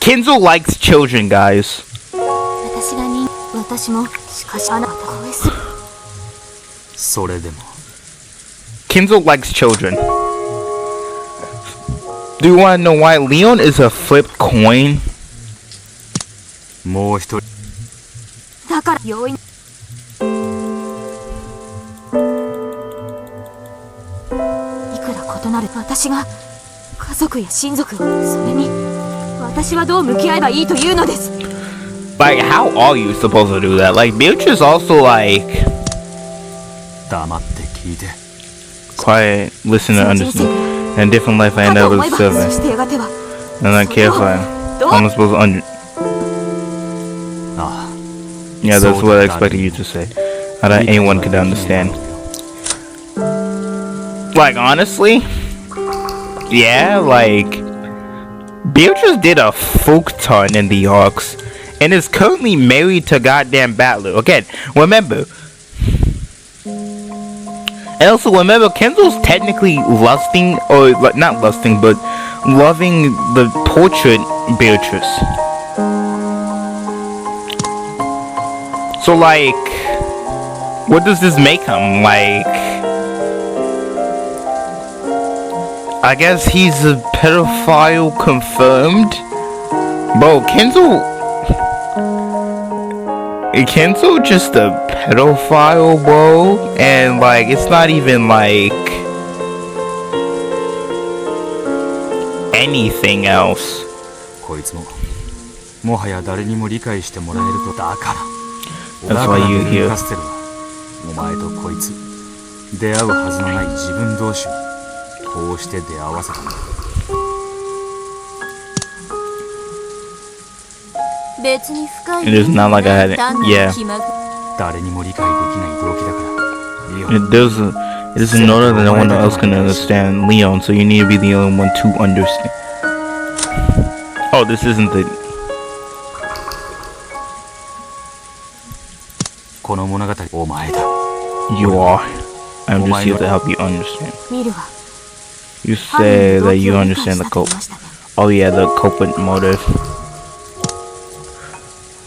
Kenzo likes children, guys. Kenzo likes children. Do you want to know why Leon is a flipped coin? Like, how are you supposed to do that? Like, Beatrice also like quiet, listen to understand. And different life I end up with serving. And I care for I'm supposed to yeah, that's what I expected you to say. I thought anyone could understand. Like, honestly, yeah, like, Beatrice did a fuck ton in the arcs and is currently married to goddamn Battler. Again, remember. And also remember, Kenzo's technically lusting, or not lusting, but loving the portrait Beatrice. So like, what does this make him? Like, I guess he's a pedophile confirmed? Bro, Kenzo just a pedophile, bro, and like it's not even like anything else. That's why you here. It is not like I had it. Yeah. It is in order that no one else can understand Leon, so you need to be the only one to understand. Oh, this isn't the. You are. I'm just here to help you understand. You say that you understand the oh yeah, the culprit motive.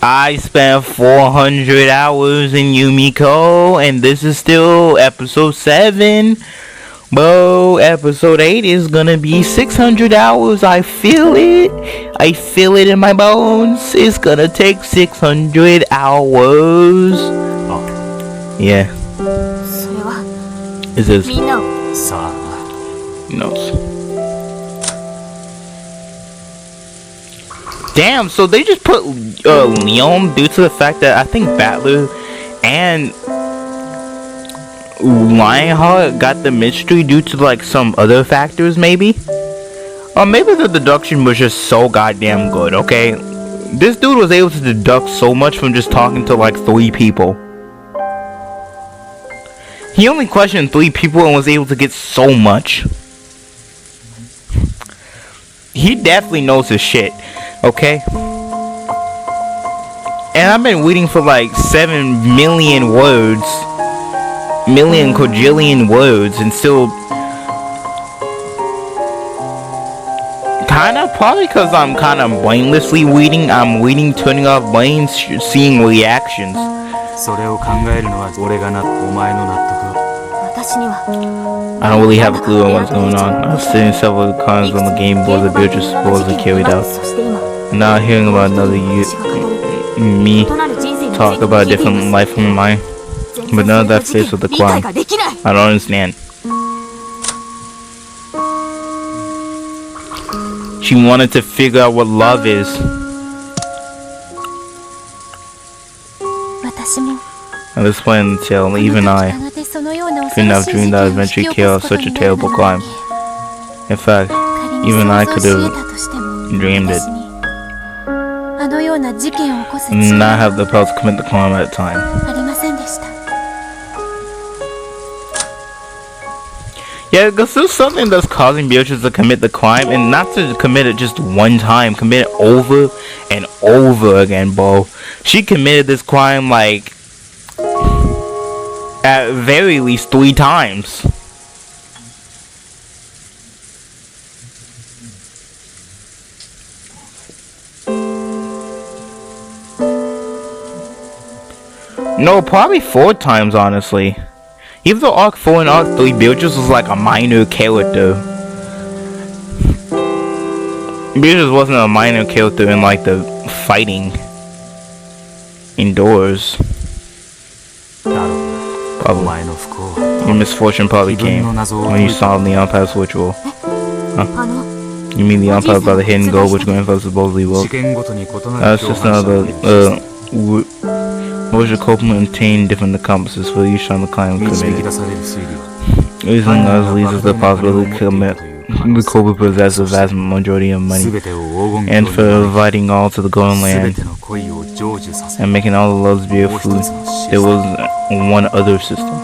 I spent 400 hours in Umineko, and this is still episode 7. Bro, episode 8 is gonna be 600 hours. I feel it. I feel it in my bones. It's gonna take 600 hours. Oh. Yeah. Is this? Knows. Damn, so they just put Leon due to the fact that I think Battler and Lionheart got the mystery due to like some other factors, maybe? Or maybe the deduction was just so goddamn good, okay? This dude was able to deduct so much from just talking to like 3 people. He only questioned 3 people and was able to get so much. He definitely knows his shit, okay? And I've been waiting for like 7 million words, quadrillion words, and still kinda, probably because I'm kinda mindlessly waiting. I'm waiting, turning off brains, seeing reactions. I don't really have a clue on what's going on. I was sitting several times on the game board the Beatrice supposedly carried out. Now hearing about another me talk about a different life from mine. But none of that fits with the crime. I don't understand. She wanted to figure out what love is. At this point in the tale, even I couldn't have dreamed that I'd eventually carry out such a terrible crime. In fact, even I could have dreamed it. And not have the power to commit the crime at the time. Yeah, because there's something that's causing Beatrice to commit the crime, and not to commit it just one time, commit it over and over again, bro. She committed this crime like at very least 3 times. No, probably 4 times, honestly. Even though Arc 4 and Arc 3, Beatrice was like a minor character. Beatrice wasn't a minor character in like the fighting indoors. Probably. Your misfortune probably came when you saw the Empath's ritual. Huh? You mean the Empath by the hidden goal which grandfather supposedly will? That's just another motion Copeland obtained different accomplices for each time the climb committed. Reason us leads us to the possibility to commit the Cobra possess a vast majority of money, and for inviting all to the Golden Land and making all the loves be a food, there was one other system.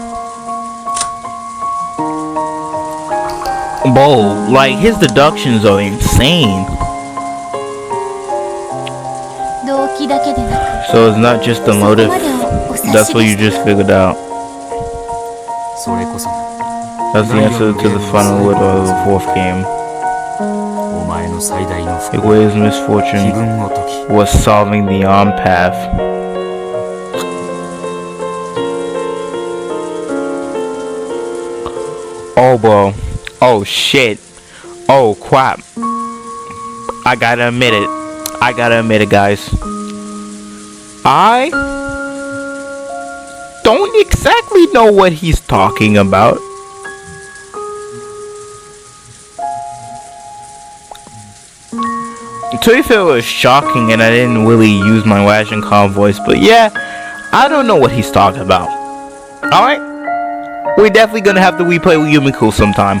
Bro, like his deductions are insane. So it's not just the motive, that's what you just figured out. That's the answer to the final word of the 4th game. Igua's misfortune was solving the Empath. Oh bro. Oh shit. Oh crap. I gotta admit it guys. I don't exactly know what he's talking about. To be fair, it was shocking and I didn't really use my ration calm voice, but yeah, I don't know what he's talking about. Alright? We're definitely gonna have to replay with Umineko sometime.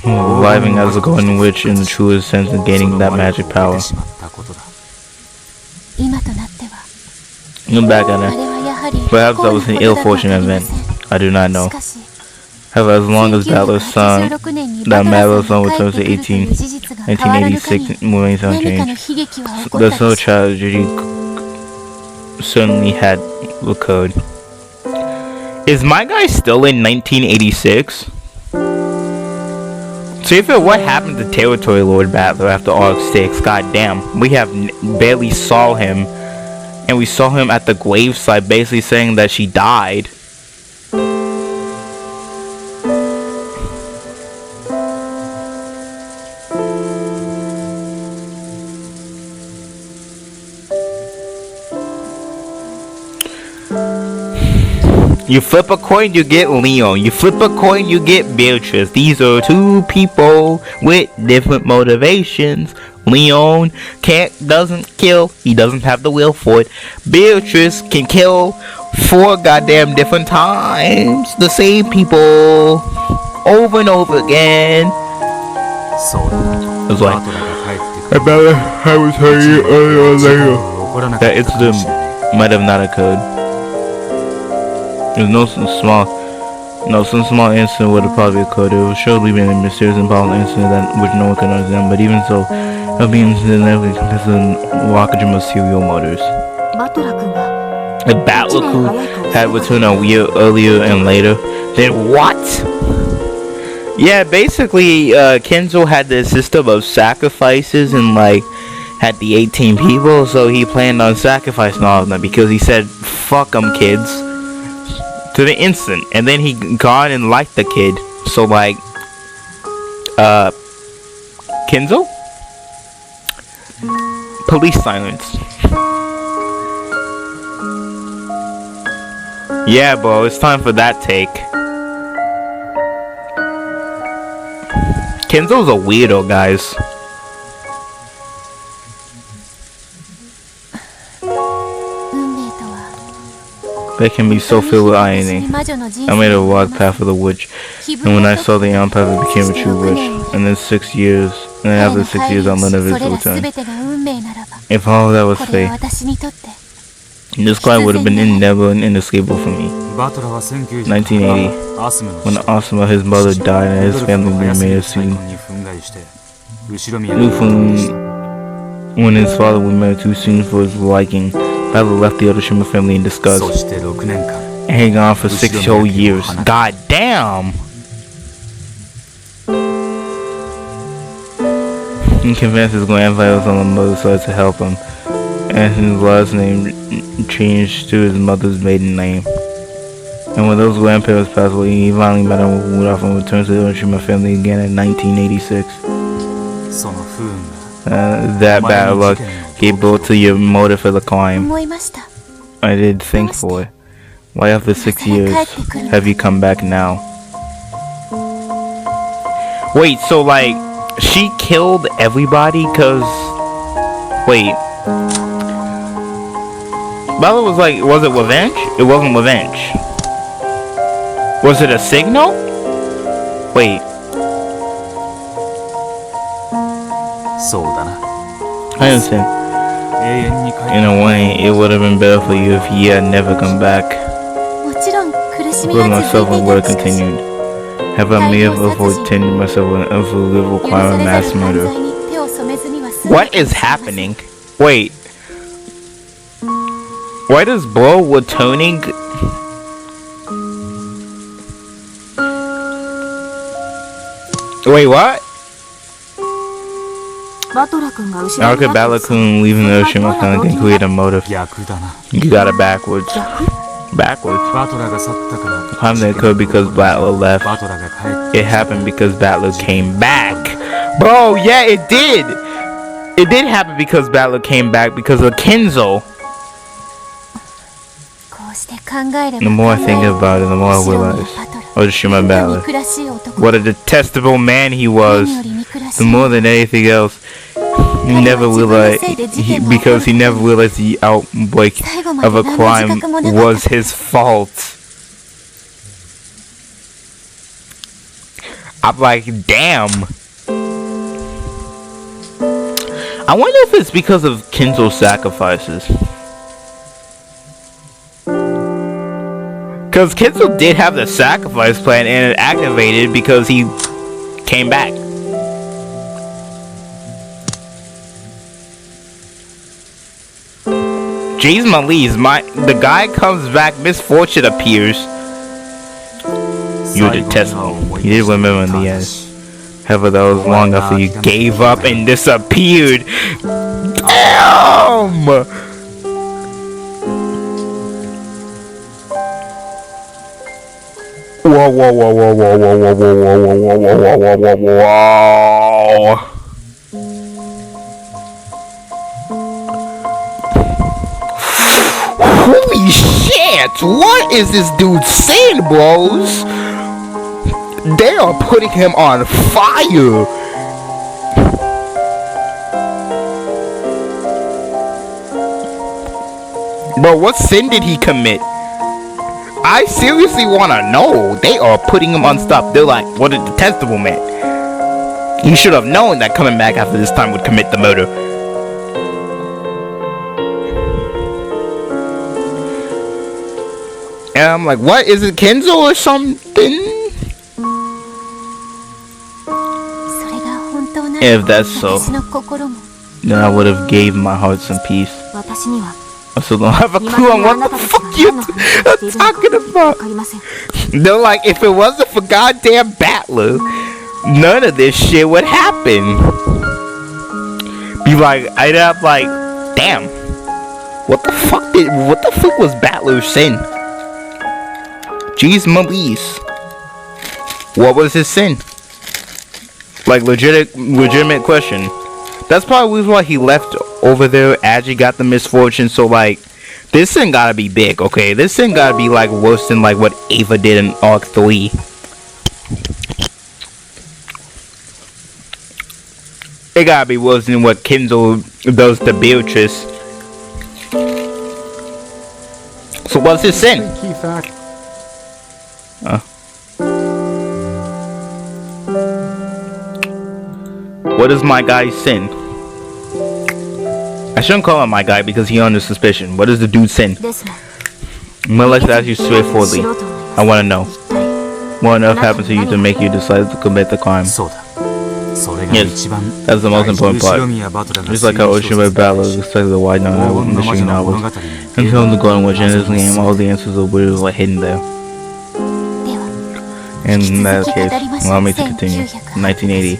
Arriving as a golden witch in the truest sense and gaining that magic power. Look back at it. Perhaps that was an ill-fortunate event. I do not know. However, as long as Battler's son, that Battler's son returns to 1986 remains unchanged. The snow tragedy certainly had occurred. Is my guy still in 1986? So if what happened to Territory Lord Battler after Arc 6? God damn, we have barely saw him, and we saw him at the gravesite basically saying that she died. You flip a coin, you get Leon. You flip a coin, you get Beatrice. These are 2 people with different motivations. Leon doesn't kill. He doesn't have the will for it. Beatrice can kill 4 goddamn different times. The same people over and over again. It's like, I better I was telling you earlier or later that incident might have not occurred. There's some small incident would have probably occurred. It was surely been a mysterious and powerful incident that which no one can understand. But even so, it would be an incident that would encompass the Wakajima's serial murders. The Battle had returned a year earlier and later. Then what? Yeah, basically, Kenzo had this system of sacrifices and like had the 18 people, so he planned on sacrificing all of them because he said, "Fuck them, kids." To the instant, and then he gone and liked the kid. So like Kenzo? Police silence. Yeah bro, it's time for that take. Kenzo's a weirdo, guys. They can be so filled with irony. I made a walk path for the witch, and when I saw the Empath, it became a true witch. And then 6 years, and then after 6 years, I learned of its return. If all of that was fate, this climb would have been never inescapable for me. 1980, when Asuma, his mother, died and his family remained soon. When his father was married too soon for his liking, Battler left the Otoshima family in disgust and hang on for 6 whole years. God damn! He convinced his grandfather was on the mother's side to help him, and his last name changed to his mother's maiden name. And when those grandparents passed away, he finally met him with Rudolph and returned to the Umineko family again in 1986. That bad luck gave birth to your motive for the crime. I did think for it. Why after 6 years have you come back now? Wait, so like, she killed everybody cause... Wait. Bella was like, was it revenge? It wasn't revenge. Was it a signal? Wait. I understand. In a way, it would have been better for you if he had never come back. Because my suffering would have continued. Have I may have avoided myself an unforgivable crime of mass murder. What is happening? Wait. Why does Bo returning? Wait, what? How could Battle-kun leaving the ocean with nothing can create a motive? You got it backwards. Backwards. The crime that occurred because Battler left. It happened because Battler came back. Bro, yeah, it did. It did happen because Battler came back because of Kenzo. The more I think about it, the more I realize I was Shima Battler. What a detestable man he was. The more than anything else, he never realized because he never realized the outbreak of a crime was his fault. I'm like, damn. I wonder if it's because of Kenzo's sacrifices. Because Kenzo did have the sacrifice plan and it activated because he came back. Jeez Malise, the guy comes back, misfortune appears. You detestable. You did remember in the end. However, that was long after you gave up and disappeared. Damn! Whoa, whoa, whoa, whoa, whoa, whoa, whoa, whoa, whoa, whoa, whoa, whoa, whoa, whoa. Holy shit! What is this dude saying, bros? They are putting him on fire! Bro, what sin did he commit? I seriously wanna know. They are putting him on stop. They're like, what a detestable man. He should have known that coming back after this time would commit the murder. And I'm like, what? Is it Kenzo or something? If that's so, then I would have gave my heart some peace. I still don't have a clue on what the fuck you're talking about. They're like, if it wasn't for goddamn Battler, none of this shit would happen. Be like, I'd have like, damn, what the fuck was Battler's sin? Jeez Malise. What was his sin? Like, legitimate question. That's probably why he left over there. Agi got the misfortune. So like, this sin gotta be big, okay? This sin gotta be like worse than like what Ava did in Arc 3. It gotta be worse than what Kenzo does to Beatrice. So what's his sin? Key fact. What is my guy's sin? I shouldn't call him my guy because he's under suspicion. What is the dude's sin? I'm gonna let you ask you straightforwardly. I wanna know. What on earth happened to you to make you decide to commit the crime? Yes, that's the most important part. Just like how Ocean Battle is expected to widen out in the machine novels. Until the golden witch in this game, all the answers of weird are hidden there. In that case, allow me to continue. 1980.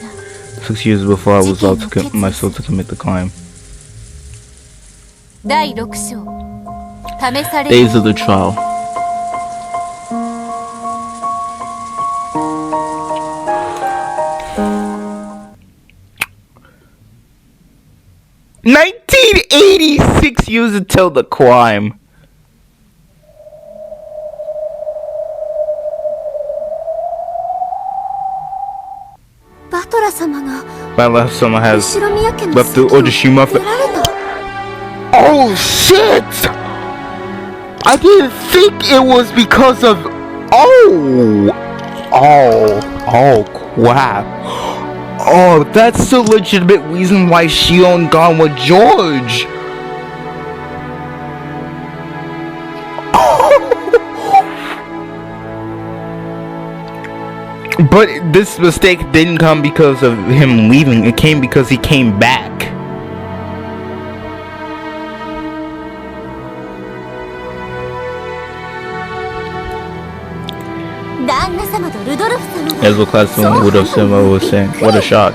6 years before I was allowed to myself to commit the crime. Days of the trial. "1986 years until the crime." Butler Sama has left the Oroshima. Oh shit! I didn't think it was because of. Oh crap! Oh, that's the legitimate reason why Shion gone with George. But this mistake didn't come because of him leaving. It came because he came back. As what Classroom would have similar was saying. What a shock.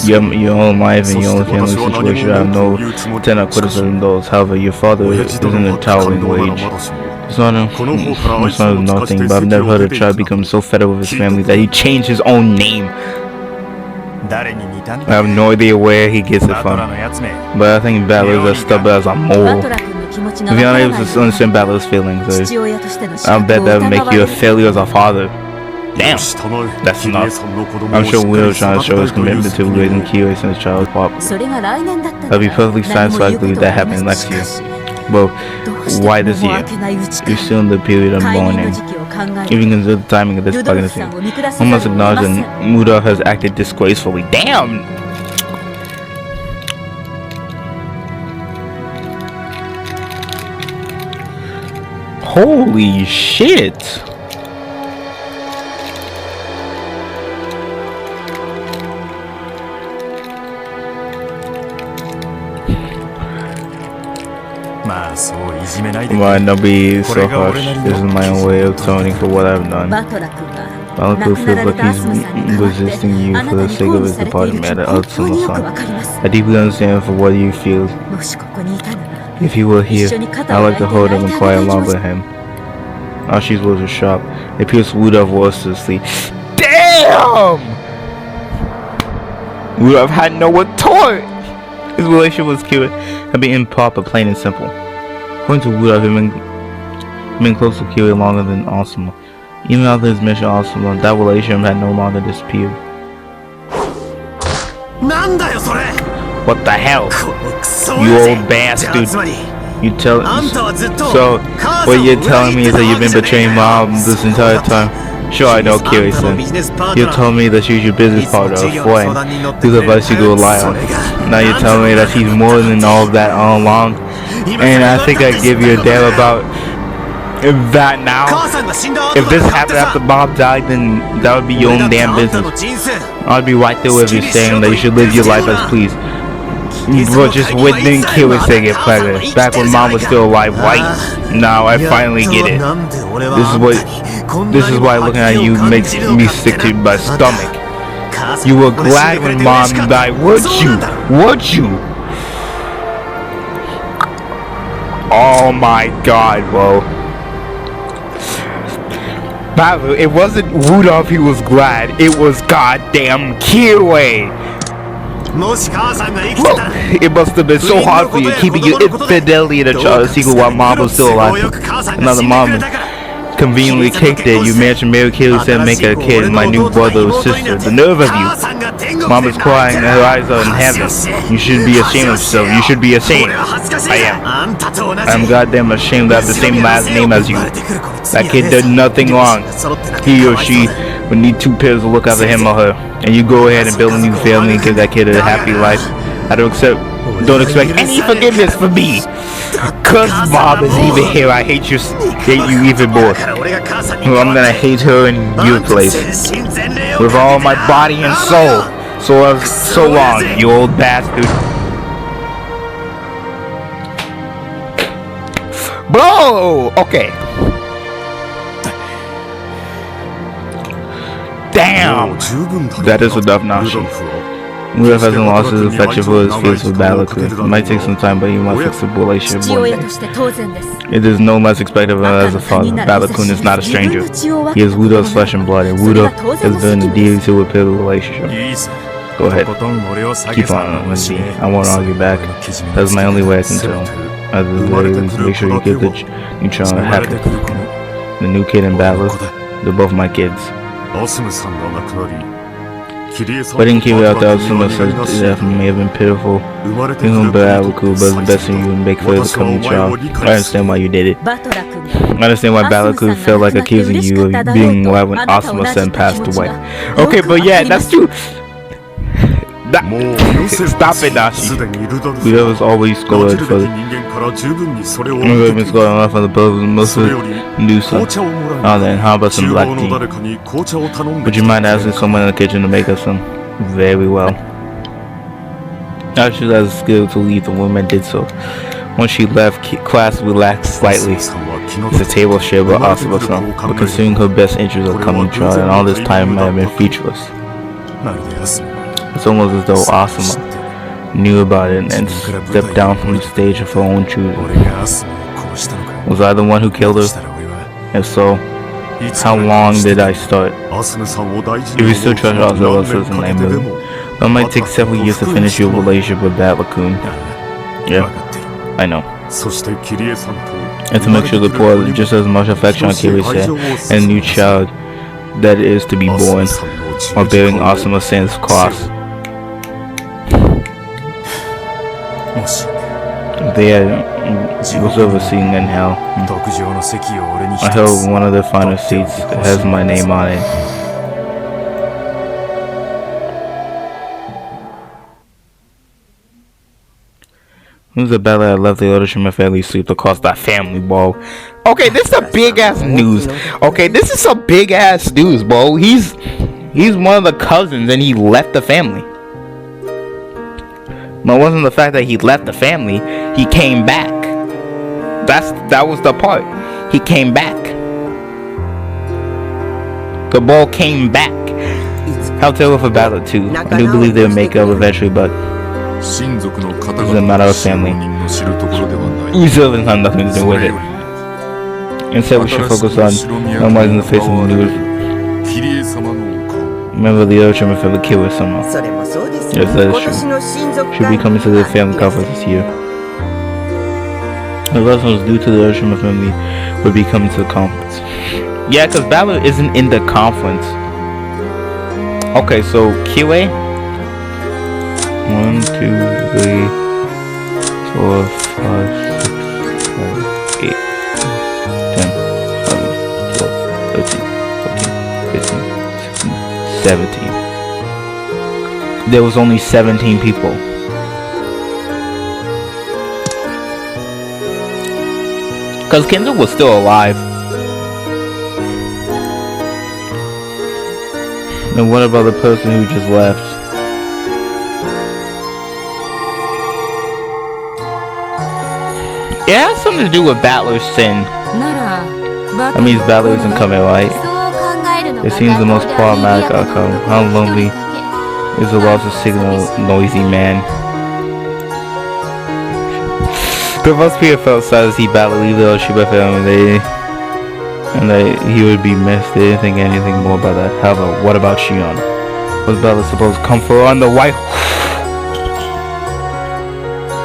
Your own life and your own family situation, I have no tenor criticism those. However, your father is in a towering wage. It's not nothing, but I've never heard a child become so fed up with his family that he changed his own name. I have no idea where he gets it from, but I think Ballard is as stubborn as a mole. If you're unable to understand Ballard's feelings, I bet that would make you a failure as a father. Damn, that's enough. I'm sure Will trying to show his commitment to raising Kiyoe since childhood pop. I'll be perfectly satisfied with that happening next year. But why this year? You're still in the period of mourning. Even consider the timing of this pregnancy, I must acknowledge that Muda has acted disgracefully. Damn! Holy shit! Why not be so harsh? This is my own way of atoning for what I've done. Balaku feels like he's resisting you for the sake of his departed man, Utsuno-san. I deeply understand for what you feel. If he were here, I'd like to hold him and cry along with him. Ashi's words were sharp. They pierced Rudolph voice to sleep. Damn! Rudolph had no retort! His relationship was cute and being improper, plain and simple. According to Rudolph, he had been close to Kiyoe longer than Asuma. Even after his mission Asuma, that relationship had no longer disappeared. What the hell? You old bastard! You tell so what you're telling me is that you've been betraying Mom this entire time? Sure, I know, Kiyoe-san. You told me that she's your business partner, a friend, whose advice you could rely on. Now you're telling me that she's more than all of that all along, and I think I give you a damn about that now. If this happened after Bob died, then that would be your own damn business. I'd be right there with you saying that you should live your life as please. But just witnessing Kiyoe get pregnant, back when Mom was still alive, right? Now I finally get it. This is why looking at you makes me sick to my stomach. You were glad when Mom died, weren't you? Weren't you? Oh my god, bro. It wasn't Rudolph who was glad, it was goddamn Kiyoe. It must have been so hard for you keeping your infidelity in a child's secret while Mom was still alive. Another mom conveniently kicked it. You managed to marry Kiyoe and make a kid, my new brother or sister. The nerve of you. Mom is crying and her eyes are in heaven. You should be ashamed of yourself. You should be ashamed. I am. I'm goddamn ashamed to have the same last name as you. That kid did nothing wrong. He or she would need two parents to look after him or her. And you go ahead and build a new family and give that kid a happy life. I don't expect any forgiveness from me. Cause Mom is even here, I hate you even more. Well, I'm gonna hate her in your place. With all my body and soul. So long, you old bastard. Bro! Okay. Damn! That is enough, Nashi. Whoever hasn't lost his affection for his fears for Balakun. It might take some time, but you must fix the relationship one day. It is no less expected of him as a father. Balakun is not a stranger. He is Wudo's flesh and blood, and Wudo has been dearly to a pivotal relationship. Go ahead. Keep on, Lindsay. I won't argue back. That's my only way I can tell. As the ladies, make sure you get the new child happy. The new kid and Bala, they're both my kids. Letting Kiwi out the Asuma says death may have been pitiful. You know, but Alaku, but it's best in you and make for the coming child. I understand why you did it. I understand why Balaku felt like accusing you of being alive when Asuma-san passed away. Okay, but yeah, that's true. Stop it, Nashi. We always scored for the been scored enough for the bills and most of it new stuff. Oh then, how about some black tea? Would you mind asking someone in the kitchen to make us some? Very well. Nashi has the skill to lead, the woman did so. Once she left, class relaxed slightly. The table shared by Asuma-san, but considering her best interest of coming child and all this time might have been featureless. It's almost as though Asuma knew about it and stepped down from the stage of her own choosing. Was I the one who killed her? If so, how long did I start? If you still trust Asuma-san's name, but it might take several years to finish your relationship with that Raccoon. Yeah, I know. And to make sure to pour just as much affection on Kiwi said and a new child that is to be born while bearing Asuma-san's cross. They was overseeing in hell. I held one of the final seats that has my name on it. Who's the bella that left the Otoshima family sleep across that family, bro? Okay, this is a big ass news. Okay, this is some big ass news, bro. He's one of the cousins and he left the family. But it wasn't the fact that he left the family, he came back. That was the part. He came back. The ball came back. How terrible for Battle 2. I do believe they'll make up eventually, but it's a matter of family. We still have nothing to do with it. Instead, we should focus on normalizing the face of the news. Remember the Otoshima family killed with someone. Yes, that is true. Should be coming to the family conference this year. The rest was due to the Otoshima family would be coming to the conference. Yeah, because Balor isn't in the conference. Okay, so Kiwi. 1, 2, 3, 4, 5, 6, 7, 8, 10, 11, 12, 13, 14, 15, 16, 17. There was only 17 people. Because Kendall was still alive. And what about the person who just left? It has something to do with Battler's sin. That means Battler isn't coming, right? It seems the most problematic outcome. How lonely is the loss of signal, noisy man. But most people felt sad as he battled leave the Shiba family, and he would be missed. They didn't think anything more about that. However, what about Shion? Was Bella supposed to come for her on the white?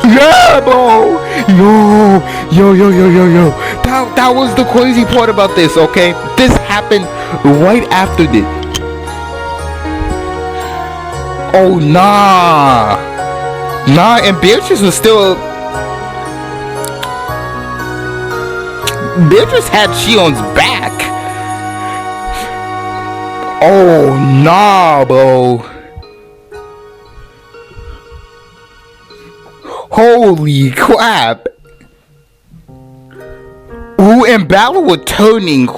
Yeah, bro! Yo. That was the crazy part about this, okay? This happened right after this. Oh, nah, and Beatrice was still... Beatrice had Shion's back. Oh, nah, bro. Holy crap. Ooh, and Balor were turning...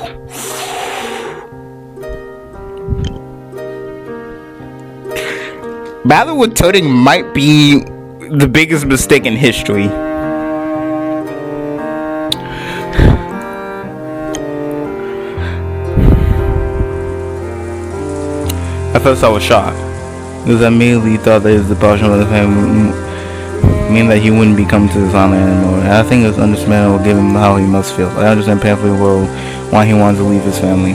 Balor with turning might be the biggest mistake in history. first I was shocked because I immediately thought that his departure from the family mean that he wouldn't be coming to this island anymore. And I think it's understandable given how he must feel. I understand painfully well why he wanted to leave his family.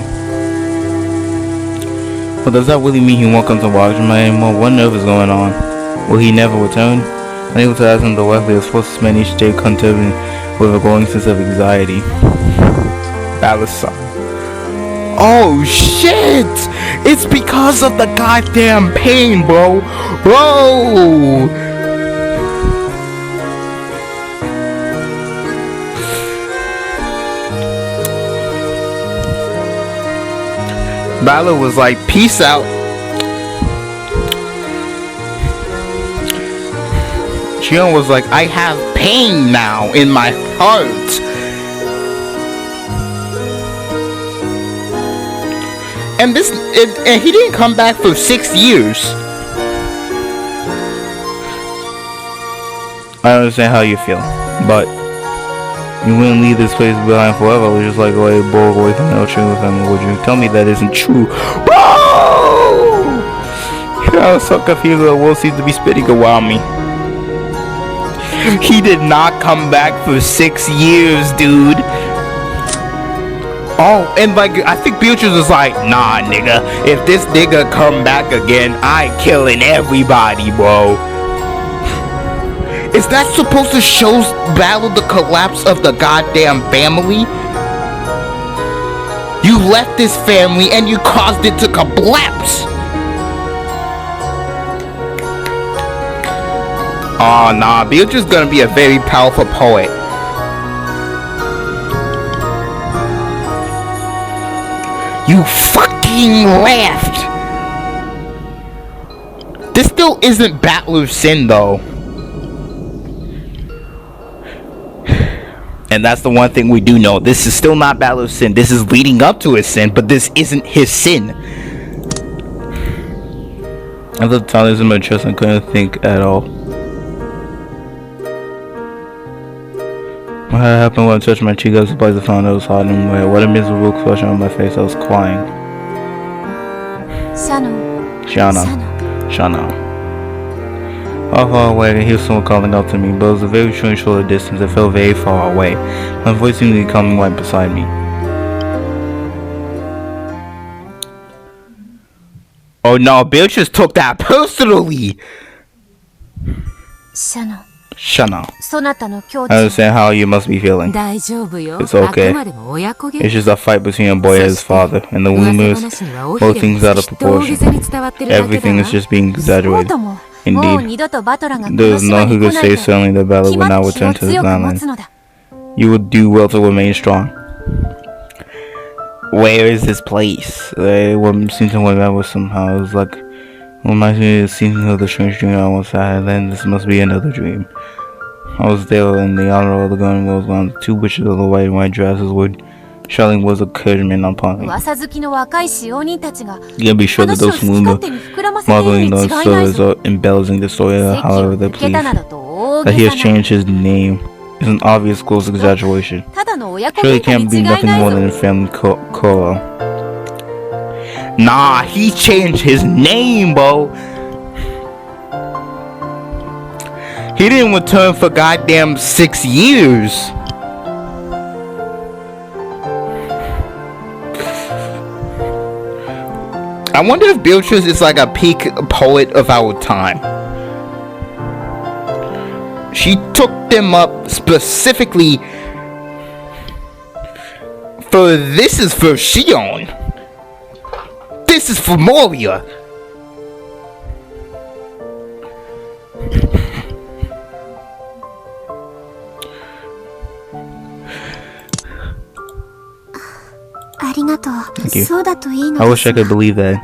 But does that really mean he won't come to Washington anymore? What nerve is going on? Will he never return? Unable to ask him directly, I was supposed to spend each day contemplating with a growing sense of anxiety. Balasa. Oh shit! It's because of the goddamn pain, bro! Bro! Bala was like, peace out. Shion was like, I have pain now in my heart. And and he didn't come back for 6 years. I understand how you feel, but you wouldn't leave this place behind forever. It was just like away, bored away from the ocean with him. Would you tell me that isn't true? Bro! I was so confused. The world seems to be spitting around me. He did not come back for 6 years, dude. Oh, and like, I think Beatrice was like, nah, nigga. If this nigga come back again, I killing everybody, bro. Is that supposed to show Battle the collapse of the goddamn family? You left this family and you caused it to collapse. Oh nah, Beatrice is gonna be a very powerful poet. You fucking laughed. This still isn't Battler's sin though. And that's the one thing we do know. This is still not Battler's sin. This is leading up to his sin, but this isn't his sin. I thought Tyler's in my chest and couldn't think at all. What happened when I touched my cheek? I was surprised to find out it was hot and wet. What a miserable expression on my face. I was crying. Shana. How far away? I could hear someone calling out to me, but it was a very strange sort of distance. It felt very far away. My voice seemed to be coming right beside me. Oh no, Bill just took that personally! Shana. I understand how you must be feeling. It's okay. It's just a fight between a boy and his father, and the rumors blow things out of proportion. Everything is just being exaggerated. Indeed, there is no one who could say certainly the battle will not return to this island. You would do well to remain strong. Where is this place? What seems to remember somehow. It was like, reminds me of seeing of the strange dream I once had, and then this must be another dream. I was there in the honor of the gun was on two witches of the white and white dresses would shouting was encouragement upon me. You gotta be sure that those marveling those stories are embellishing the story however they please. That he has changed his name is an obvious close exaggeration. Surely can't be nothing more than a family quarrel. Nah, he changed his name, bro. He didn't return for goddamn 6 years. I wonder if Beatrice is like a peak poet of our time. She took them up specifically for this is for Shion. This is for Moria. Thank you. I wish I could believe that.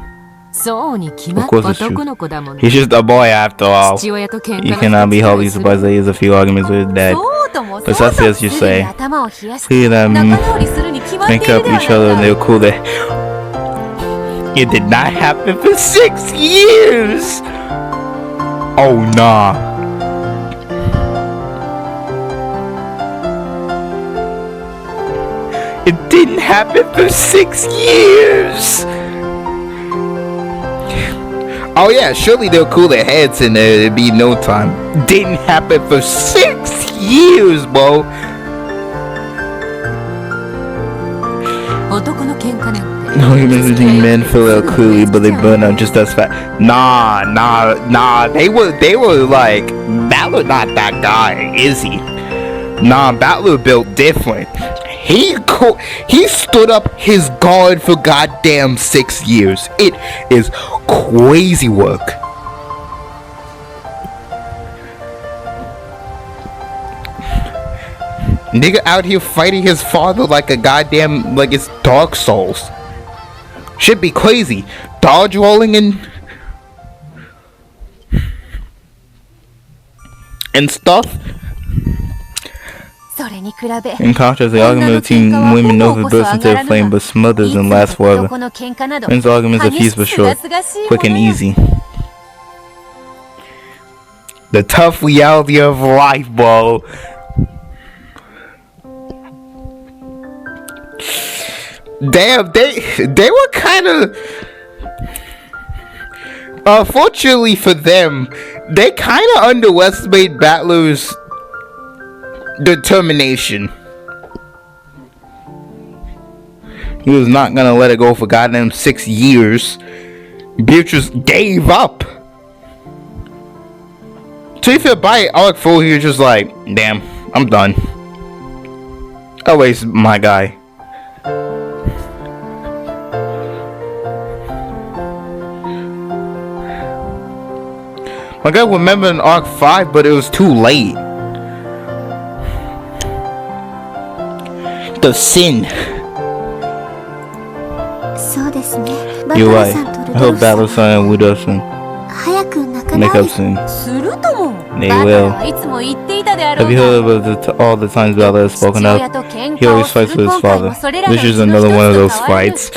Of course it's true. He's just a boy after all. You cannot be wholly surprised that he has a few arguments with his dad. But that's as you say. See them make up each other and they'll cool it. It did not happen for 6 years! Oh nah. It didn't happen for 6 years! Oh yeah, surely they'll cool their heads and it'd be no time. Didn't happen for 6 years, bro. Arguments between men fill out clearly, but they burn out just as fast. Nah. They were like, Balor not that guy, is he? Nah, Balor built different. He stood up his guard for goddamn 6 years. It is crazy work. Nigga out here fighting his father like a goddamn, like it's Dark Souls. Should be crazy. Dodge rolling and stuff. In contrast, the argument between women never bursts into a flame but smothers and lasts forever. Men's arguments are few but short, quick and easy. The tough reality of life, bro. Damn, they were kind of. Unfortunately for them, they kind of underestimate Balor's determination. He was not gonna let it go for goddamn 6 years. Beatrice gave up. To be fair, by arc 4, he was just like, damn, I'm done. Always my guy. My guy remember in arc 5, but it was too late. The sin. You're right. I hope Battle-san and Widow-san make up soon. They will. Have you heard about all the times Balor has spoken up? He always fights with his father. This is another one of those fights.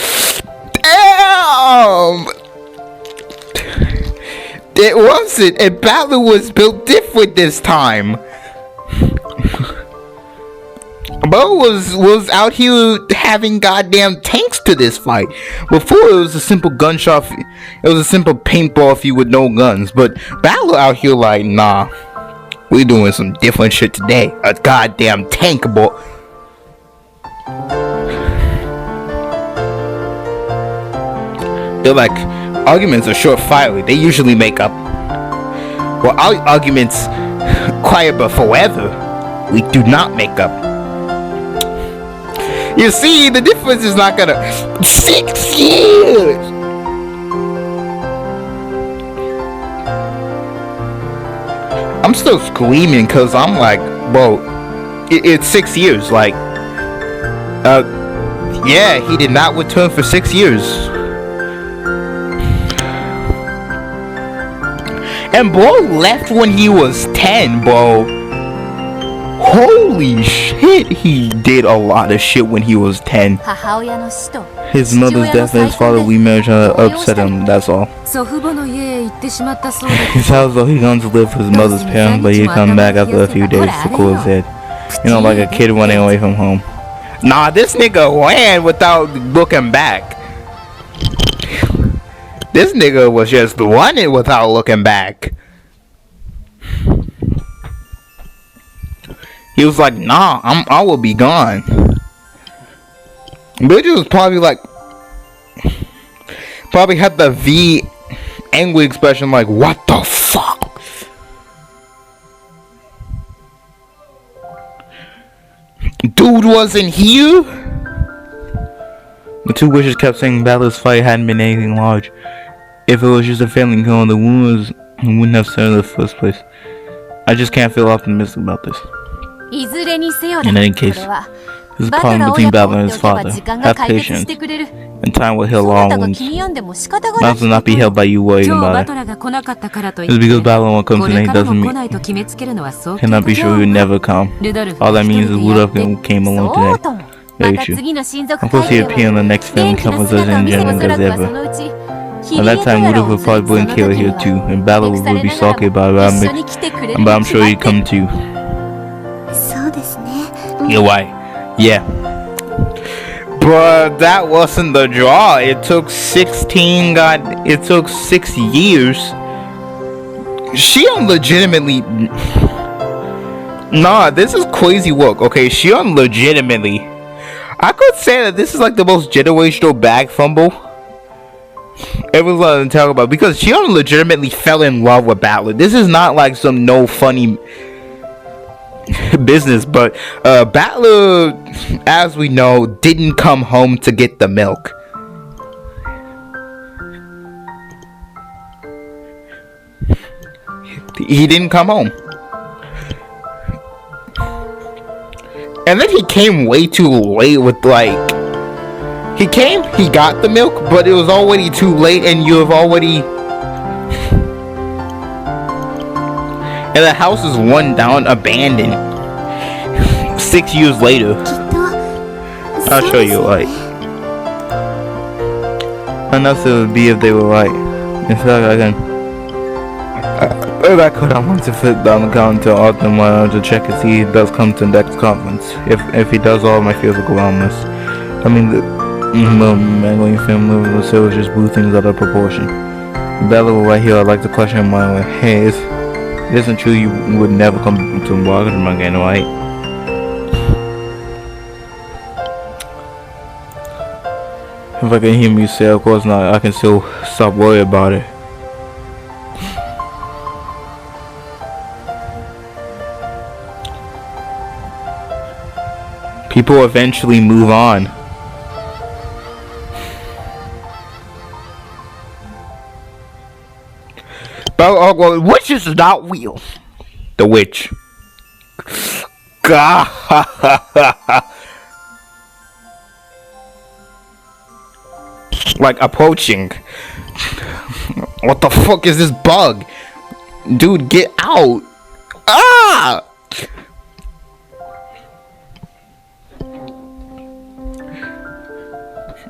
Damn! It wasn't, and Balor was built different this time. Bo was out here having goddamn tanks to this fight. Before it was a simple gunshot. It was a simple paintball field with no guns. But Balor out here like, nah, we doing some different shit today. A goddamn tank ball. They're like, arguments are short fiery. They usually make up. Well, our arguments quiet but forever. We do not make up. You see, the difference is not gonna 6 years. I'm still screaming because I'm like, bro, it's 6 years. Like, yeah, he did not return for 6 years. And bro left when he was 10, bro. Holy shit, he did a lot of shit when he was 10. His mother's death and his father's remarriage upset him, that's all. He sounds like he's going to live with his mother's parents, but he'll come back after a few days to cool his head. You know, like a kid running away from home. Nah, this nigga ran without looking back. This nigga was just running without looking back. He was like, nah, I will be gone. Bridget was probably like, probably had the V angry expression like, what the fuck? Dude wasn't here? The two witches kept saying Balor's fight hadn't been anything large. If it was just a failing kill, the wound wouldn't have started in the first place. I just can't feel optimistic about this. In any case, this is a problem between Balor and his father. Have patience, and time will heal all wounds. Mouths will not be held by you worrying about it. It's because Balor won't come tonight doesn't mean cannot be sure he will never come. All that means is Rudolph came along today. Very true. I'm supposed to appear in the next film conference in January as ever. At that time, Rudolph will probably bring Kayla here too, and Balor will be salty about it, but I'm sure he'd come too. You're right. Yeah. But that wasn't the draw. It took 6 years. She legitimately. Nah, this is crazy work. Okay, she legitimately. I could say that this is like the most generational bag fumble everyone's talking about, because she legitimately fell in love with Battler. This is not like some no funny business, but Battler, as we know, didn't come home to get the milk. He didn't come home. And then he came way too late with like... He got the milk, but it was already too late, and you have already... And the house is run down, abandoned. 6 years later. I'll show you, like... Enough it would be if they were right. In fact, I can... If I could, I want to fit down the counter to Arthur to check if he does come to the next conference. If he does, all my fears will go on this. I mean, the Magdalene family will say was just blew things out of proportion. Bella will right here, I'd like to question him my way. Hey, it isn't true you would never come to Margaret again, right? If I can hear you say, of course not, I can still stop worrying about it. People eventually move on. But witch is not real. The witch. Like approaching. What the fuck is this bug? Dude, get out. Ah!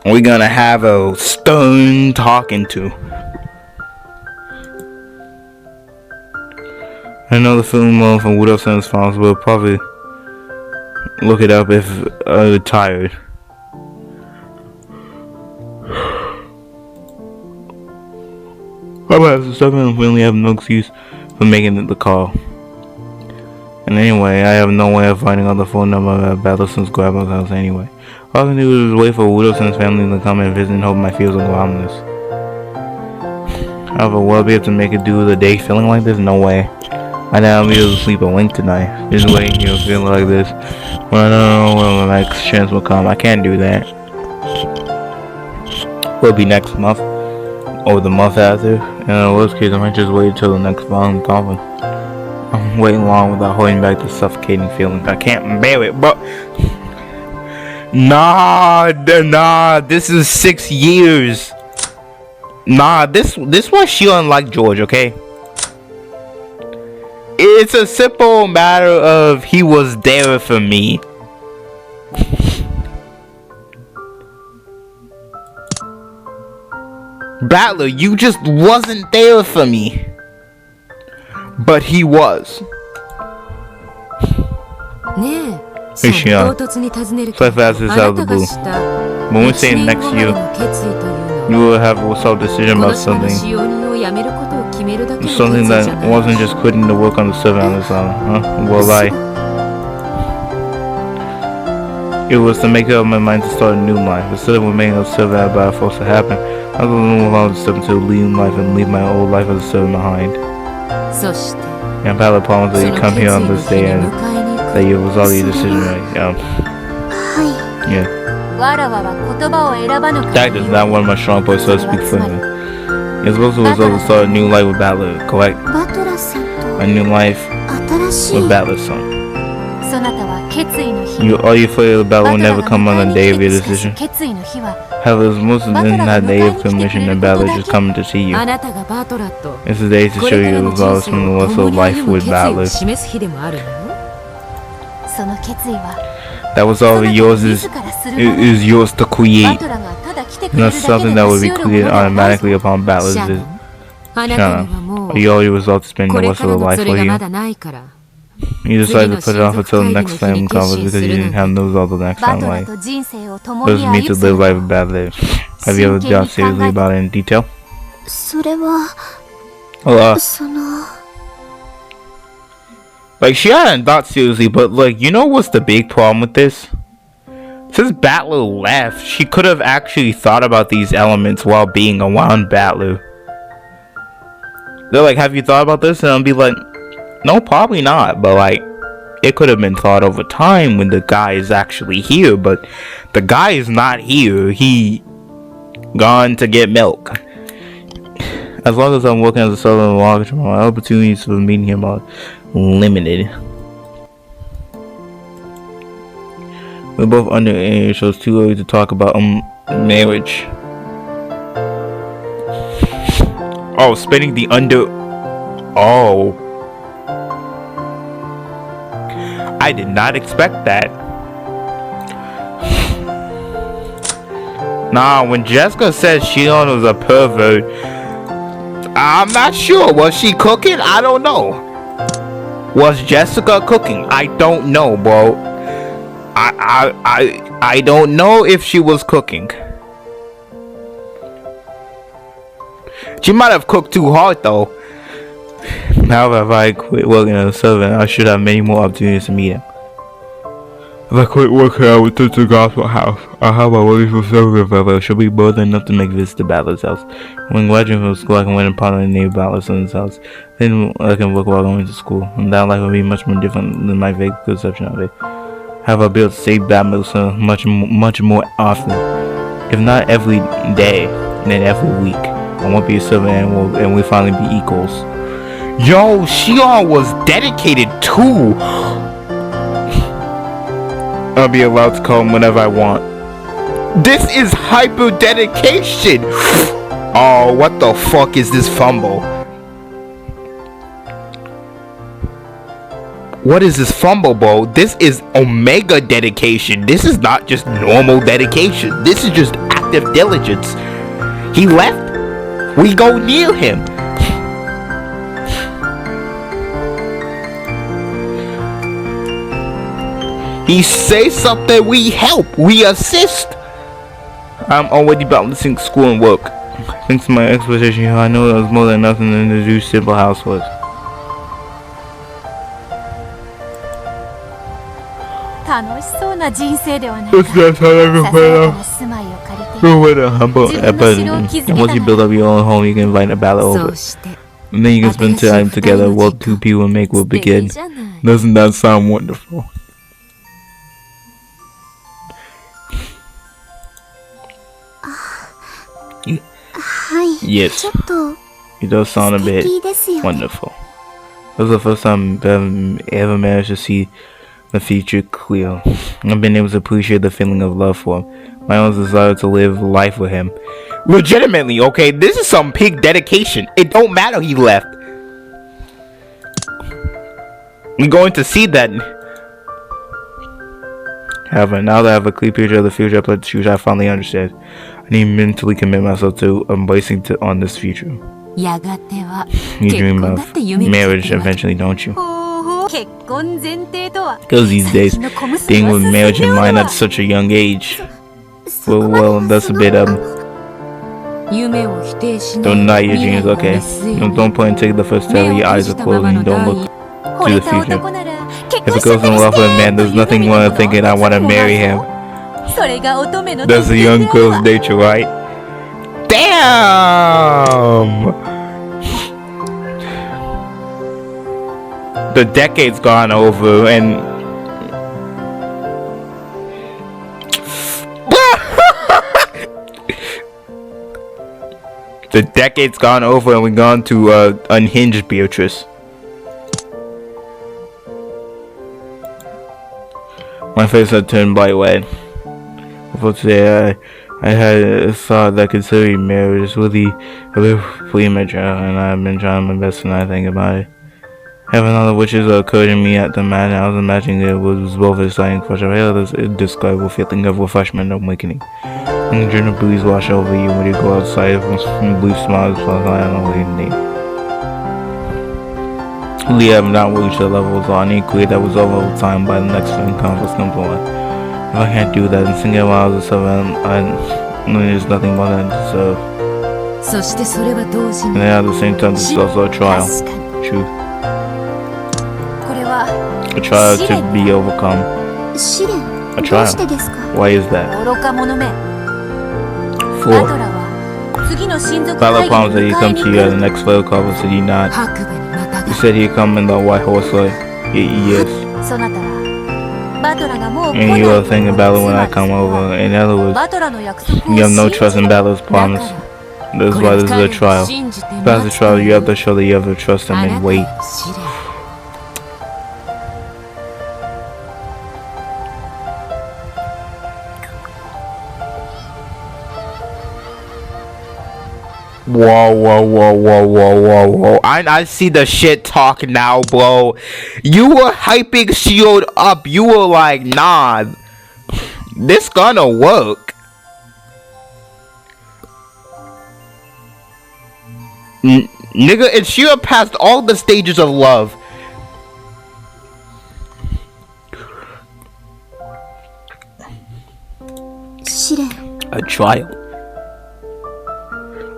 We're gonna have a stern talking to. I know the film from Widow Son's Farms will probably look it up if I'm tired. We only have no excuse for making the call. And anyway, I have no way of finding out the phone number of Battleson's grandma's house anyway. All I can do is wait for Widowson's family to come and visit and hope my fears will go ominous. However, will I be able to make it do the day feeling like this? No way. I doubt I'll be able to sleep a wink tonight. Just waiting here feeling like this. Well, I don't know when my next chance will come. I can't do that. Will it be next month? Or the month after? In the worst case, I might just wait until the next volume conference. I'm waiting long without holding back the suffocating feeling. I can't bear it, but... Nah, this is 6 years. Nah, this was she unlike George, okay? It's a simple matter of he was there for me. Battler, you just wasn't there for me. But he was. Hey Shion, so fast as out of the blue. When we say next year, you will have a self-decision about something that wasn't just quitting to work on the server on this island, huh? Well, it was to make up my mind to start a new life. Instead of remaining a server about force to happen, I was going to move on to step into a lean life and leave my old life as a servant behind. And Pala promised that you come here on this day and that you was all your decision right. Yeah. That is not one of my strong points, so to speak for me. You're supposed to start a new life with Battler, correct? A new life with Battler's son. Are you afraid the battle will never come on the day of your decision? However, it's most than that day of commission that Battler just coming to see you. It's a day to show you the results from the rest of life with Battler. That was all yours is yours to create. Not something that would be created automatically upon Battler's visit. Shana, are you already resolved to spend the rest of the life with you? You decided to put it off until the next family conference because you didn't have those all the next time. Like, doesn't mean to live life badly. Have you ever thought seriously about it in detail? Like, she hadn't thought seriously, but like, you know what's the big problem with this? Since Batlu left, she could have actually thought about these elements while being around Batlu. They're like, have you thought about this? And I'll be like, no, probably not. But like, it could have been thought over time when the guy is actually here. But the guy is not here. He gone to get milk. As long as I'm working as a southern mortgage, my opportunities for meeting him are limited. We're both underage, so it's too early to talk about marriage. Oh, spending the under. Oh, I did not expect that. Nah, when Jessica said Shion was a pervert, I'm not sure. Was she cooking? I don't know. Was Jessica cooking? I don't know, bro. I don't know if she was cooking. She might have cooked too hard though. Now if I quit working as a servant, I should have many more opportunities to meet him. If I quit working, I would touch the gospel house. I'll have a wonderful servant forever. It should be more than enough to make visits to Ballard's house. When graduating from school, I can win a part of the name Ballard's son's house. Then I can work while going to school. And that life will be much more different than my vague conception of it. Have I built save Batman so much more often, if not every day, then every week. I won't be a servant and we'll finally be equals. Yo, Shion was dedicated too. I'll be allowed to call him whenever I want. This is hyper dedication. Oh, what the fuck is this fumble? What is this fumble, bro? This is Omega dedication. This is not just normal dedication. This is just active diligence. He left. We go near him. He says something, we help. We assist. I'm already balancing school and work. Thanks to my exposition here, I know that was more than nothing than the new simple house was. It's not how I can play out. And once you build up your own home, you can invite a ballot over. And then you can spend time together while two people make will begin. Doesn't that sound wonderful? Yes, it does sound a bit wonderful. This is the first time I've ever managed to see the future clear. I've been able to appreciate the feeling of love for him. My own desire to live life with him. Legitimately, okay? This is some pig dedication. It don't matter he left. We're going to see that. However, now that I have a clear picture of the future I plan to choose, I finally understand. I need to mentally commit myself to embracing on this future. You dream of marriage eventually, don't you? Because these days, dealing with marriage in mind at such a young age. Well, that's a bit, don't deny your dreams, okay? Don't point and take the first step, your eyes are closed and don't look to the future. If a girl's in love with a man, there's nothing wrong with thinking I want to marry him. That's a young girl's nature, right? Damn! The decade's gone over and the decade's gone over and we've gone to unhinged Beatrice. My face had turned bright red. Before today, I had a thought that considering marriage is really a bit premature, and I've been trying my best to not think about it. Having other wishes occurred to me at the moment. I was imagining it was both exciting for sure. I had this indescribable feeling of refreshment and awakening. And the gentle breeze wash over you when you go outside from blue smiles, I don't know what you need. We have not reached the level, so I need to create that resolve over time by the next film conference comes on. If I can't do that, then singing while I was 7, there's nothing more than I deserve. And then at the same time, this is also a trial. True. A trial to be overcome. A trial. Why is that? 4. Valor promised that he'd come to you at the next photo conference, did he not? He said he'd come in the white horse like yes. And you are thinking about it when I come over. In other words, you have no trust in Battle's promise. That's why this is a trial. Past the trial, you have to show that you have to trust him and wait. Whoa. I see the shit talk now, bro. You were hyping Shield up. You were like, nah, this gonna work. Nigga, and Shield passed all the stages of love. A trial.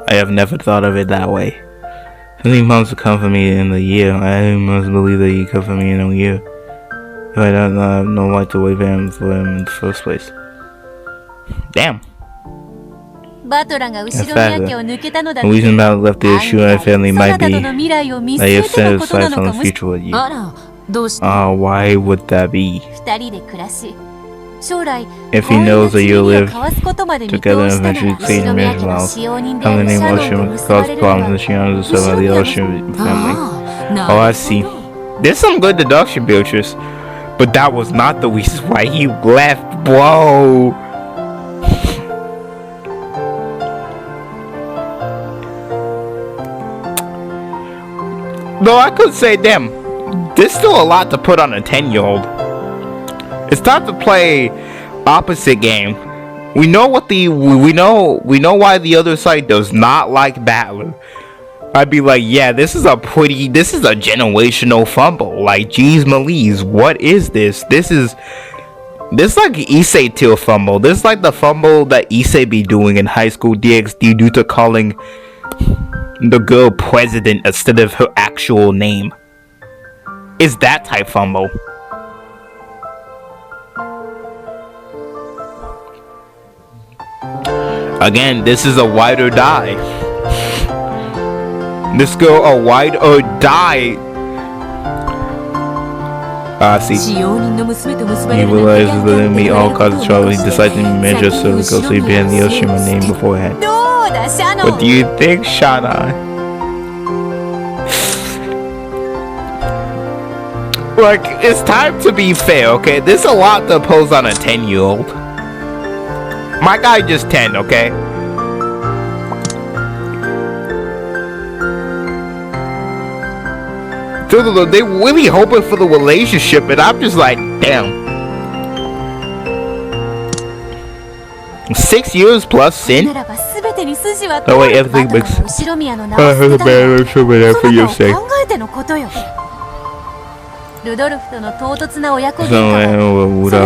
I have never thought of it that way. Since he wants to come for me in the year, I must believe that he come for me in a year. If I don't know, I have no right to wait for him in the first place. Damn. In fact, the reason Battle left the issue and family might be that he has set his sights on the future with you. Why would that be? If he knows that you'll live together and eventually create a marriage vow, having the name Ocean would cause problems and she honors herself by the Ocean family. Oh, I see. There's some good deduction, Beatrice. But that was not the reason why he left, bro. Though I could say, damn, there's still a lot to put on a 10-year-old. It's time to play opposite game. We know what we know why the other side does not like Battler. I'd be like, yeah, this is a generational fumble. Like, geez, Malise, what is this? This like Issei tier fumble. This is like the fumble that Issei be doing in high school DxD due to calling the girl president instead of her actual name. It's that type fumble. Again, this is a ride or die. This girl a ride or die. See. He realizes that in me all causes trouble. He decides to measure so so he began the Oshima name beforehand. What do you think, Shana? Like, it's time to be fair, okay? There's a lot to pose on a 10-year-old. My guy just 10, okay? They really hoping for the relationship, and I'm just like, damn. 6 years plus sin? No way, everything makes sense. I heard a bad relationship for your sake. So,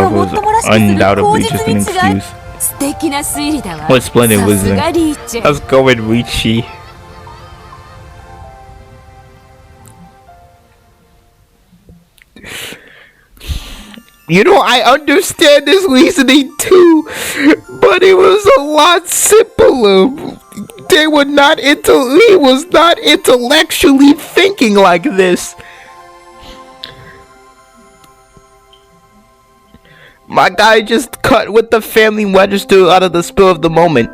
was undoubtedly just an excuse. What splendid wisdom. Let's go with Richie. You know, I understand this reasoning too, but it was a lot simpler. He was not intellectually thinking like this. My guy just cut with the family register out of the spur of the moment.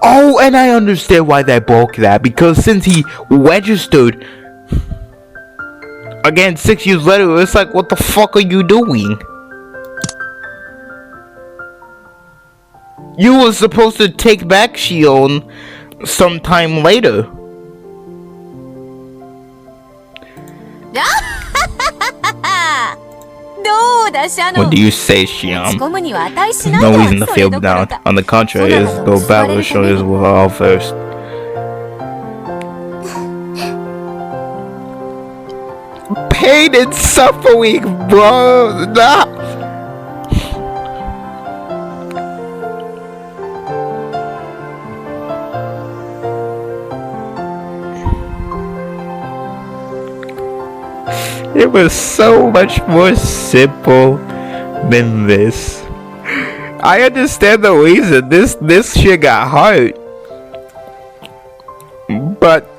Oh, and I understand why they broke that. Because since he registered, again, 6 years later, it's like, what the fuck are you doing? You were supposed to take back Shion sometime later. What do you say, Shion? There's no reason to feel down. On the contrary, it's though Battle shows us all first. pain and suffering, bro. Nah. It was so much more simple than this. I understand the reason this shit got hard, but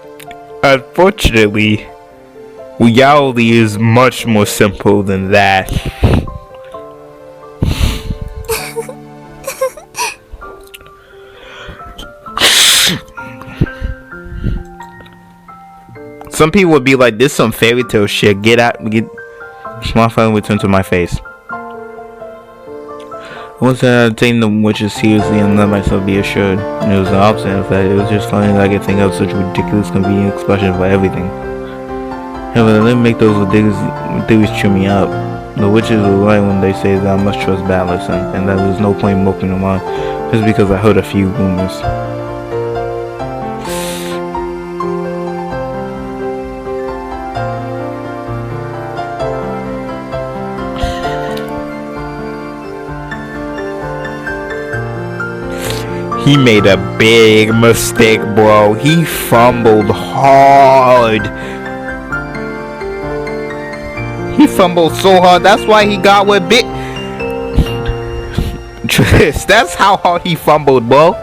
unfortunately, reality is much more simple than that. Some people would be like, "This some fairy tale shit. Get out, get." My phone would turn to my face. Once I taking the witches seriously and let myself be assured, and it was the opposite. In fact, it was just funny that I could think of such ridiculous, convenient expression for everything. However, let me make those ridiculous theories cheer me up. The witches were right when they say that I must trust Balor, and that there's no point moping around just because I heard a few rumors. He made a big mistake, bro. He fumbled hard. He fumbled so hard. That's why he got with bit. That's how hard he fumbled, bro.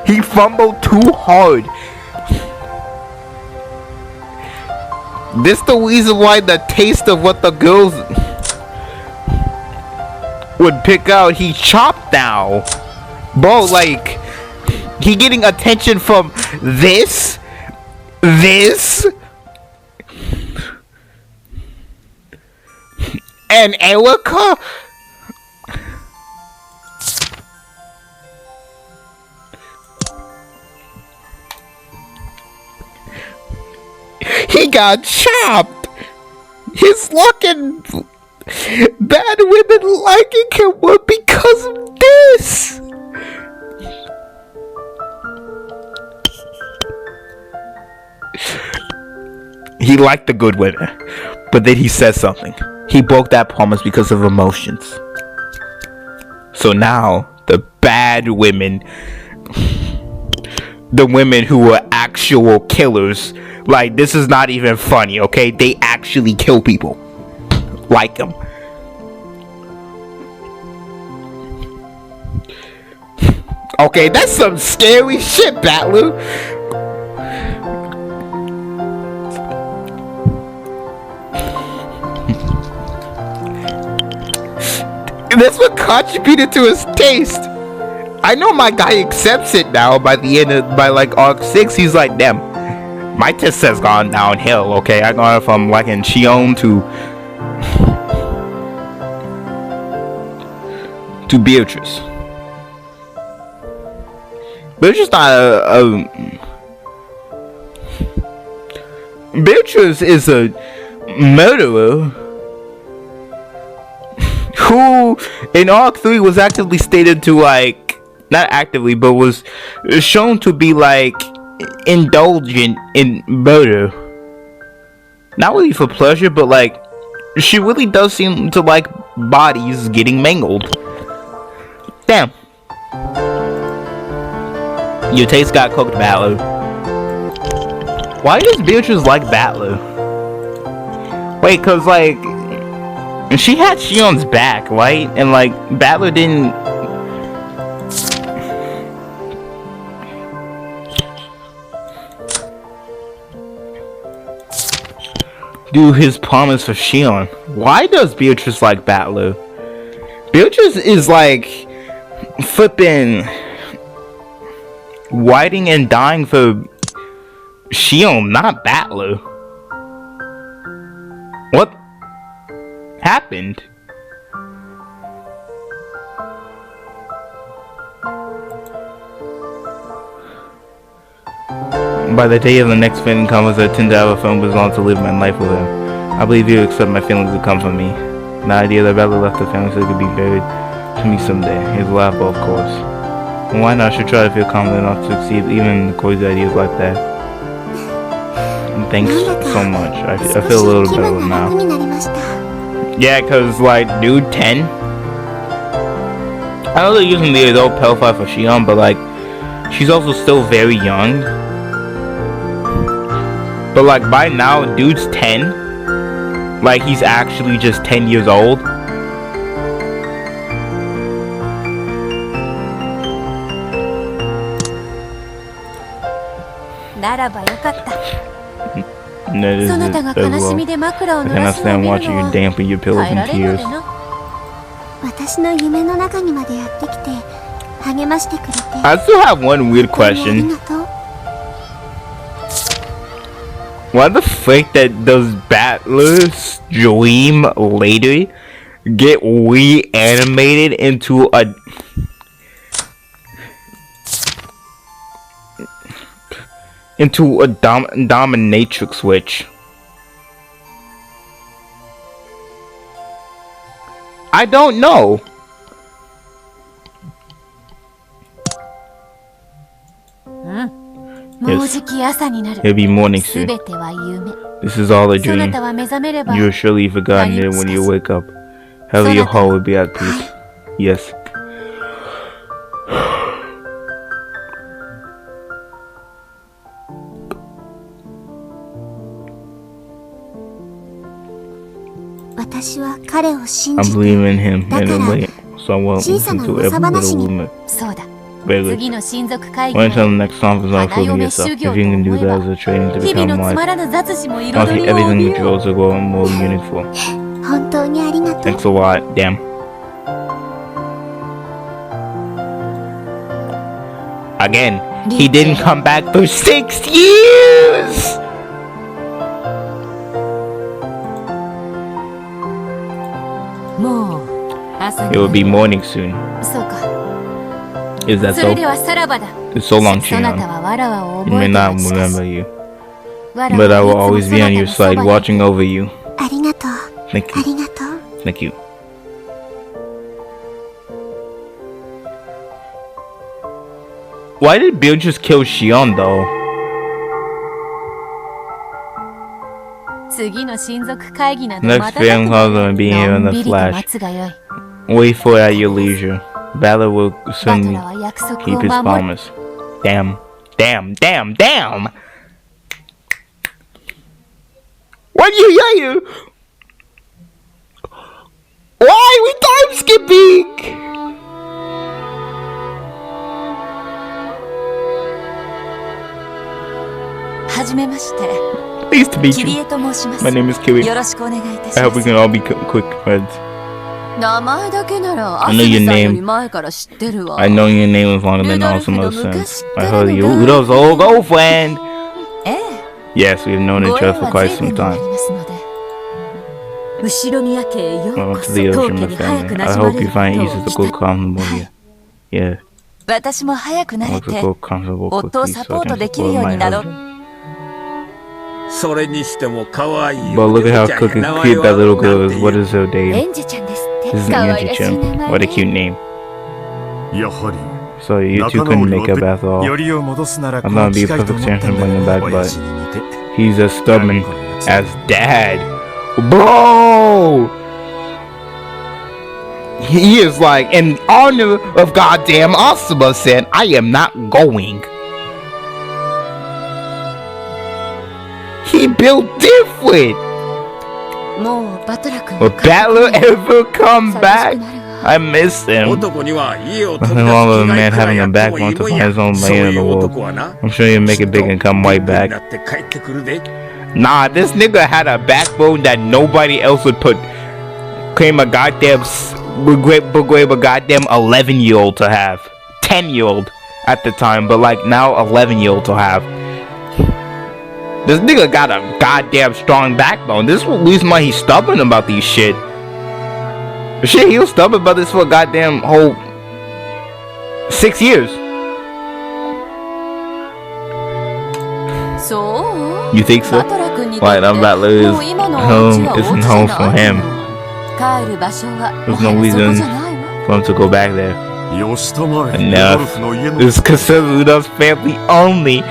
He fumbled too hard. This the reason why the taste of what the girls would pick out, he chopped now. Bro, like, he getting attention from this, and Erica. He got chopped. His luck and bad women liking him were because of this. He liked the good women, but then he said something. He broke that promise because of emotions. So now, the bad women, the women who were actual killers, like, this is not even funny, okay? They actually kill people. Like him. Okay, that's some scary shit, Batlu. That's what contributed to his taste. I know my guy accepts it now. By the end of, by like arc 6, he's like, damn, my taste has gone downhill. Okay, I gone from liking Shion to Beatrice. Beatrice not Beatrice is a murderer who in arc 3 was actively stated to, like, not actively, but was shown to be like indulgent in murder. Not really for pleasure, but like she really does seem to like bodies getting mangled. Damn. Your taste got cooked, Balor. Why does Beatrice like Balor? Wait, cause like she had Shion's back, right? And like Balor didn't do his promise for Shion. Why does Beatrice like Balor? Beatrice is like flipping writing and dying for Shion, not Balor. What happened? By the day of the next fitting comes, I tend to have a film on to live my life with him. I believe you accept my feelings to come from me. The idea that Balor left the family so it could be buried to me someday. He's laughable, of course. And why not? I should try to feel confident enough to succeed even in crazy ideas like that. thanks so much. I feel a little better now. Yeah, cause like, dude, 10. I know they're using the adult Pelify for Shion, but like, she's also still very young. But like, by now, dude's 10. Like, he's actually just 10 years old. No, I cannot stand watching you dampen your pillows in tears. I still have one weird question. Why the frick does Battler's dream later get reanimated into a dominatrix witch? I don't know. Yes. It'll be morning soon. This is all a dream. You have surely forgotten it when you wake up. However, your heart will be at peace. Yes. I believe in him in a way, so I won't listen to every little rumor. Really. Wait until the next conference on proving yourself. If you can do that as a training to become wise, I think everything with drills will go more meaningful. Thanks a lot. Damn. Again, he didn't come back for 6 years! It will be morning soon. Is that so? It's so long, Shion. You may not remember you, but I will always be on your side, watching over you. Thank you. Thank you. Why did Bill just kill Shion, though? Next film on being here in the Flash. Wait for it at your leisure. Battler will certainly keep his promise. Damn. Damn. Damn. Damn. What are you? Why are we time skipping? Pleased to meet you. My name is Kiwi. I hope we can all be quick friends. I know your name. I know your name is longer than all some other sense. I heard you. Udo's old girlfriend. Yes, we have known each other for quite some time. Welcome to the Ocean family. I hope you find ease to go comfortable here. Yeah. I want to go comfortable quickly so I can support my husband. But look at how cute that little girl is. What is her name? This is Angie-chan. What a cute name. So you two couldn't make up after all. I'm gonna be a perfect chance to bring him back, but he's as stubborn as Dad. Bro! He is like, in honor of goddamn Asuma-san, I am not going. He built different. Will Battler ever come back? I miss him. Nothing wrong with a man having a backbone to find his own lane in the world. I'm sure he'll make it big and come right back. Nah, this nigga had a backbone that nobody else would claim a goddamn 11-year-old to have. 10-year-old at the time, but like now 11-year-old to have. This nigga got a goddamn strong backbone. This is the reason why he's stubborn about these shit. Shit, he was stubborn about this for a goddamn whole 6 years. You think so? Right, I'm about to lose. Home isn't home for him. There's no reason for him to go back there. Enough. It's considered Udo's family only.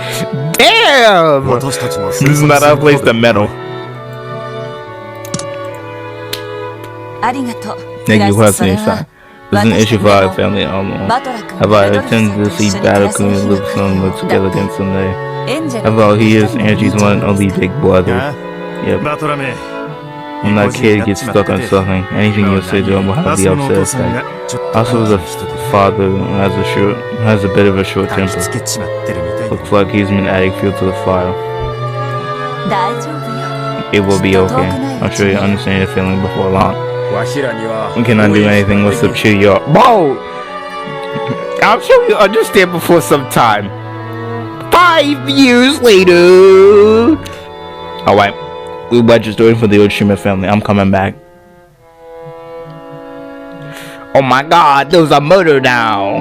Damn! This is not our place to meddle. Thank you, Hudson. This is an issue for our family almost. Have I attended to see Battle Queen live some live together again someday? How about he is Angie's one and only big brother? Yep. When that kid gets stuck on something, anything you'll say to him will have the upset effect. Also, the father has a bit of a short temper. Looks like he's been adding fuel to the fire. It will be okay. I'm sure you understand your feeling before long. We cannot do anything with the cheer you up. Bro! I'm sure you understand before some time. 5 years later! Alright. We watch the story for the Oshima family. I'm coming back. Oh my god, there's a murder now.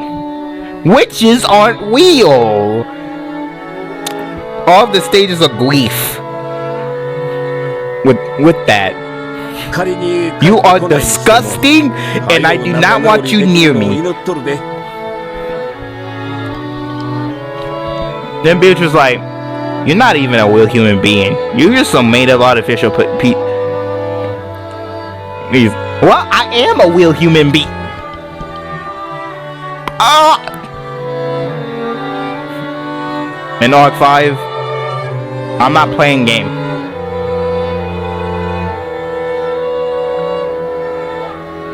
Witches aren't real. All the stages of grief. With that. You are disgusting, and I do not want you near me. Then bitch was like, you're not even a real human being. You're just some made-up artificial Well, I am a real human being. In Arc 5, I'm not playing game.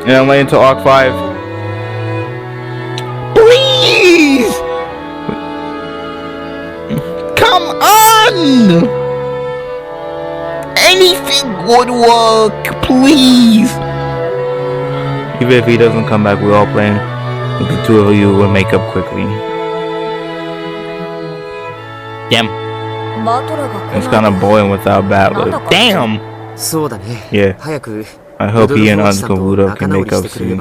And then later into Arc 5. Please! Come on! Anything would work, please! Even if he doesn't come back, we're all playing. But the two of you will make up quickly. Damn. It's kind of boring without battle. Damn! Yeah. I hope he and Ankarudo can make up soon.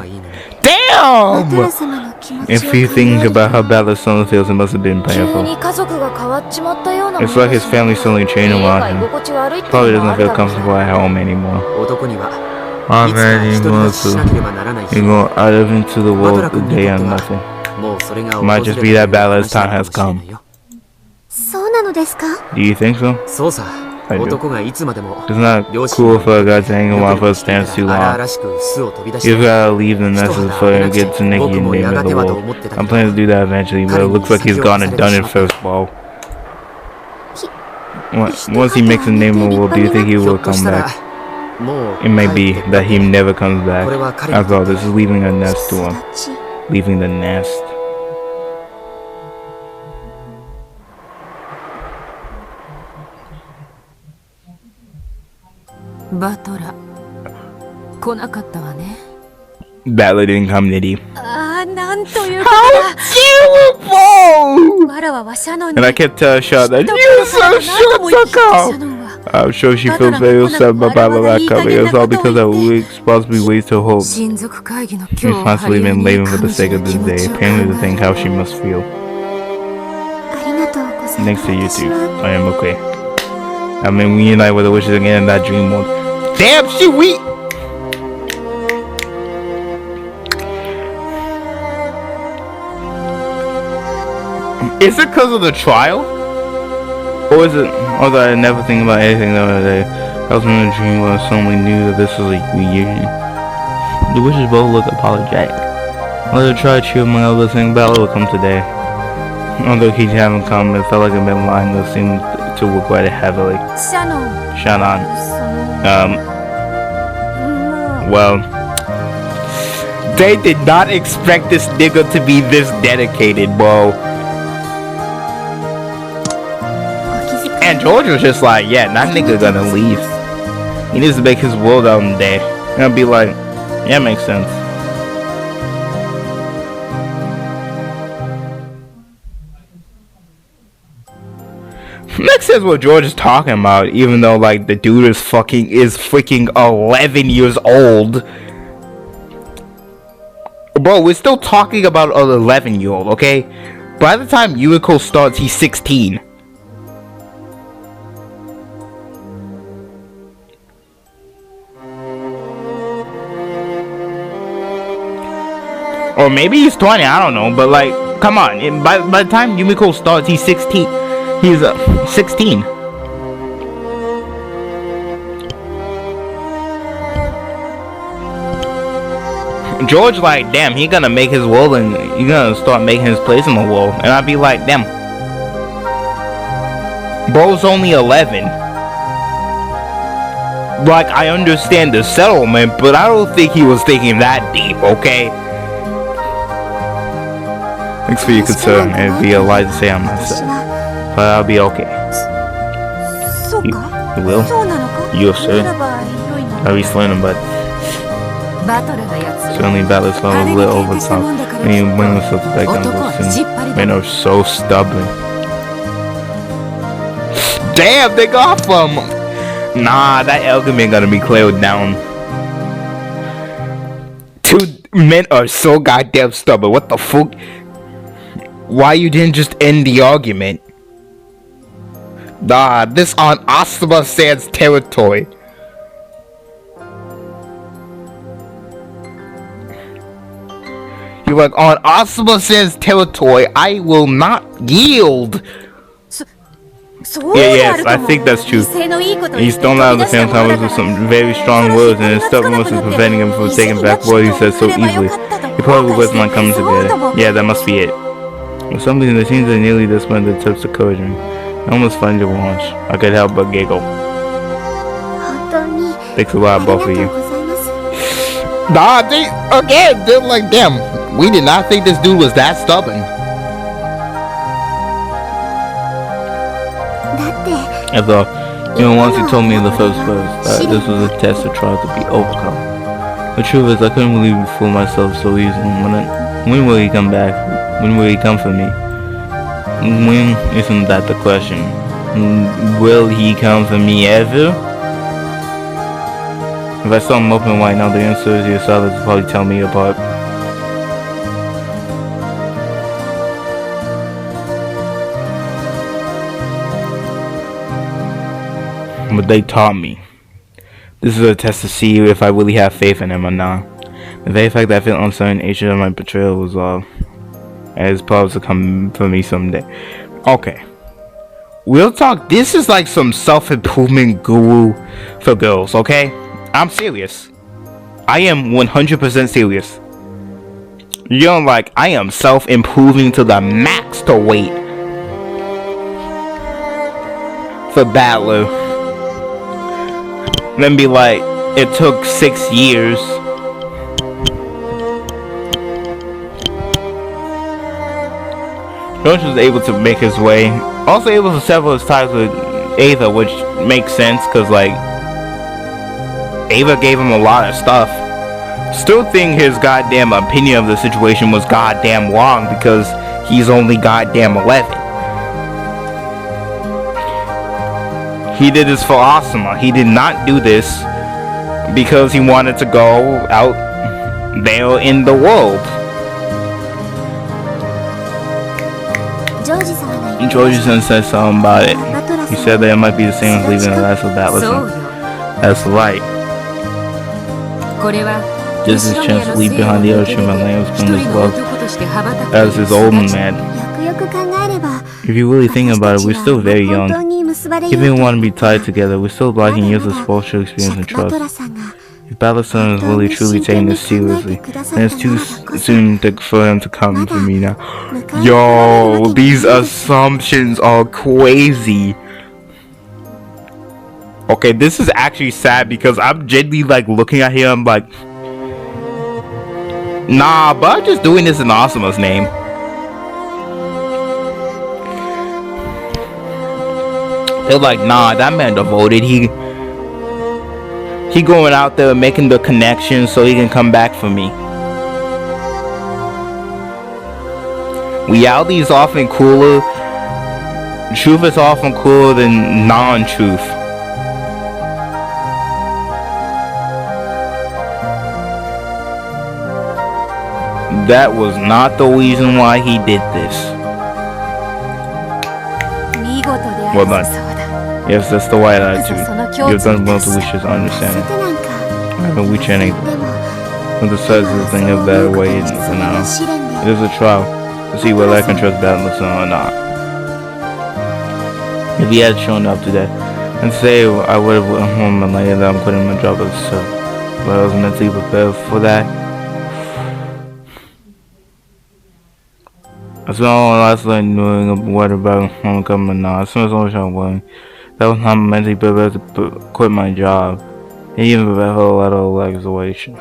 Damn! If you think about how bad the son feels, it must have been painful. It's like his family suddenly changed around him. Probably doesn't feel comfortable at home anymore. Oh man, he wants to. He go out of into the world the day on nothing. Might just be that bad as time has come. Do you think so? I do. It's not cool for a guy to hang around for a stance too long. You've gotta leave the nest before you get to Nikki and name in the world. I'm planning to do that eventually, but it looks like he's gone and done it first of all. Once he makes a name in the world, do you think he will come back? It may be that he never comes back. After all, this is leaving a nest to him. Leaving the nest. Battler didn't come, did he? How terrible! And I kept telling Shaw that you're so short to come. I'm sure she feels very upset about Battler not coming. It's all because I was supposed to be ways to hope. She's constantly been leaving for the sake of this day. Apparently to think how she must feel. Thanks to you two. I am okay. I mean, we unite with the wishes again in that dream world. Damn, she weak! Is it because of the trial? Or is it, although I never think about anything the other day. I was in a dream where I suddenly knew that this was a reunion. The wishes both look apologetic. Although I tried to cheer among other things, Bella will come today. Although he haven't come, it felt like I've been lying, though seemed to regret it heavily. Shannon. Well, they did not expect this nigga to be this dedicated, bro. And George was just like, yeah, that nigga gonna leave. He needs to make his world out in day. And I'll be like, yeah, makes sense. Makes sense what George is talking about, even though like the dude is freaking 11 years old. Bro, we're still talking about an 11-year-old, okay? By the time Umineko starts, he's 16. Or maybe he's 20, I don't know, but like, come on, by the time Umineko starts, he's 16. He's 16. George like, damn, he gonna make his will and he gonna start making his place in the world. And I'd be like, damn, bro's only 11. Like, I understand the settlement, but I don't think he was thinking that deep, okay? Thanks for your concern. It'd be a lie to say I'm not sad, but I'll be okay. You will? You're sure? I'll be slaying, but certainly battles fell a little over the top. When you bring yourself back on those things, men are so stubborn. Damn, they got from. Nah, that argument gotta be cleared down. Two men are so goddamn stubborn. What the fuck? Why you didn't just end the argument? Nah, this on Asuma Sands territory. You're like, on Asuma Sands territory, I will not yield. Yes, I think that's true. He's thrown out of the same time with some very strong words, and his stubbornness is preventing him from taking back what he said so easily. He probably was not coming together. Yeah, that must be it. With something that seems like nearly this one that tips encouraging. I almost find your launch. I could help but giggle. Thanks a lot, both of you. Nah, they're like, damn, we did not think this dude was that stubborn. Although, even once he told me in the first verse that this was a test to try to be overcome. The truth is, I couldn't really fool myself so easily. When will he come back? When will he come for me? When isn't that the question? Will he come for me ever? If I saw him open right now, the answer is your silence will probably tell me apart. But they taught me. This is a test to see if I really have faith in him or not. The very fact that I feel uncertain nature of my betrayal was as probably to come for me someday. Okay. Real talk, this is like some self-improvement guru for girls, okay? I'm serious. I am 100% serious. You're like, I am self-improving to the max to wait for Battler. Then be like, it took 6 years. George was able to make his way. Also able to sever his ties with Ava, which makes sense because like Ava gave him a lot of stuff. Still think his goddamn opinion of the situation was goddamn wrong because he's only goddamn 11. He did this for Asuma. He did not do this because he wanted to go out there in the world. Georgeson said something about it. He said that it might be the same as leaving the last of that lesson. That's right. Just his chance to leave behind the ocean and lands from his love as his old man. If you really think about it, we're still very young. If we want to be tied together, we're still lacking years of spiritual experience and trust. If Battle-san is really truly taking this seriously, then it's too soon for him to come to me now. Yo, these assumptions are crazy. Okay, this is actually sad because I'm genuinely like looking at him like, nah, but I'm just doing this in Asuma's name. They're like, nah, that man devoted. He going out there making the connection so he can come back for me. Reality is often cooler. Truth is often cooler than non-truth. That was not the reason why he did this. Well done. Yes, that's the right attitude. You've done well to wish his understanding. I haven't reached anything. But the size of the thing of better way for now. It is a trial to see whether I can trust Battle-san or not. If he had shown up today and say I would have went home and later that I'm quitting my job as so, but I was mentally prepared for that. That's all last like knowing what about homecoming now. As soon as I was going, that was not mentally prepared to quit my job. And even if I felt a lot of exhilaration.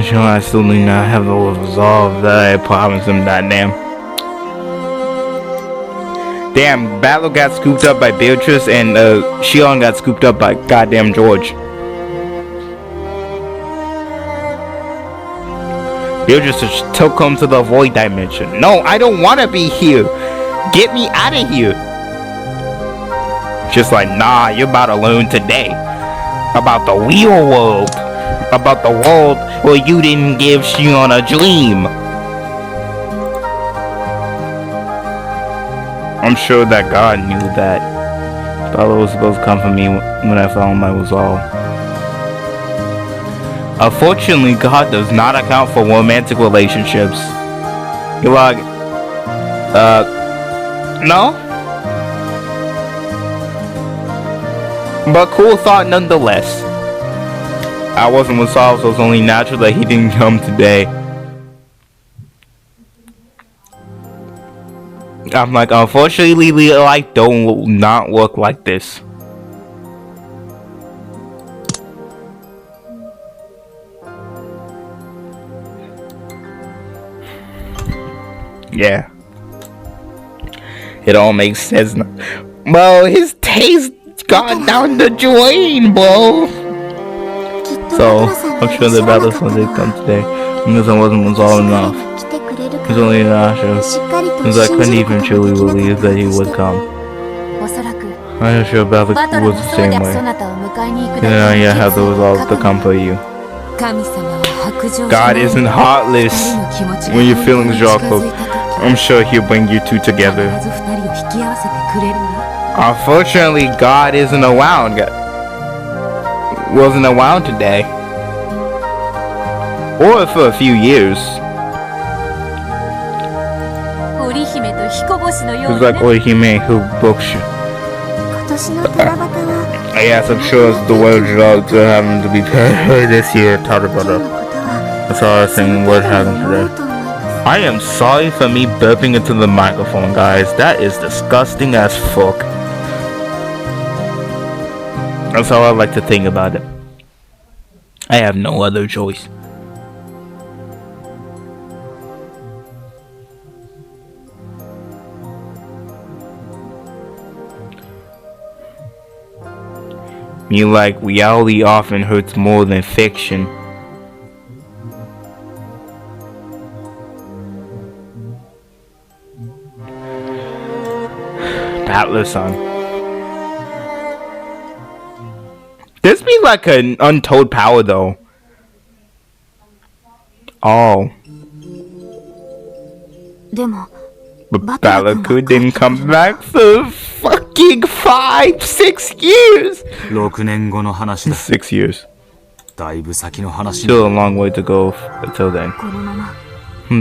Sure, I still do not have the resolve that I promised him that damn Battle got scooped up by Beatrice and Shion got scooped up by goddamn George. Beatrice just took him to the void dimension. No, I don't want to be here. Get me out of here. Just like, nah, you're about to learn today about the real world. About the world where you didn't give Shion a dream. I'm sure that God knew that Bella was supposed to come for me when I found my resolve. Unfortunately, God does not account for romantic relationships. You're like, no? But cool thought nonetheless. I wasn't resolved, so it's only natural that he didn't come today. I'm like, unfortunately, life don't not work like this. Yeah. It all makes sense now. Bro, his taste gone down the drain, bro. So, I'm sure the battle Sunday come today. Because I wasn't resolved enough. It's only an Asha. Since I couldn't even truly believe that he would come. I'm not sure Battle was the same way. You know, you have the resolve to come for you. God isn't heartless. When your feelings draw close, I'm sure he'll bring you two together. Unfortunately, God isn't around. Wasn't around today. Or for a few years. It's like Orihime who books you. Yes, I'm sure it's the word job to having to be paid this year. Talk about it. That's all I was saying. What happened today? I am sorry for me burping into the microphone, guys. That is disgusting as fuck. That's how I like to think about it. I have no other choice. You like, reality often hurts more than fiction. Battler-san. This be like an untold power though. Oh. But Battler didn't come back for fucking 5-6 years. 6 years. Still a long way to go until then.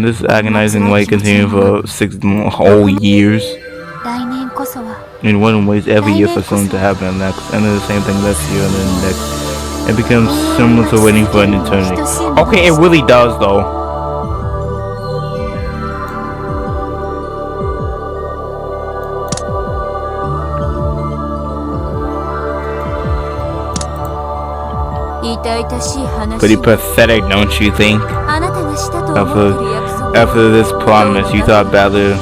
This agonizing way continued for 6 whole years. It wouldn't wait every year for something to happen next, and then the same thing next year and then next. It becomes similar to waiting for an eternity. Okay, it really does though. Pretty pathetic, don't you think? After this promise, you thought Battler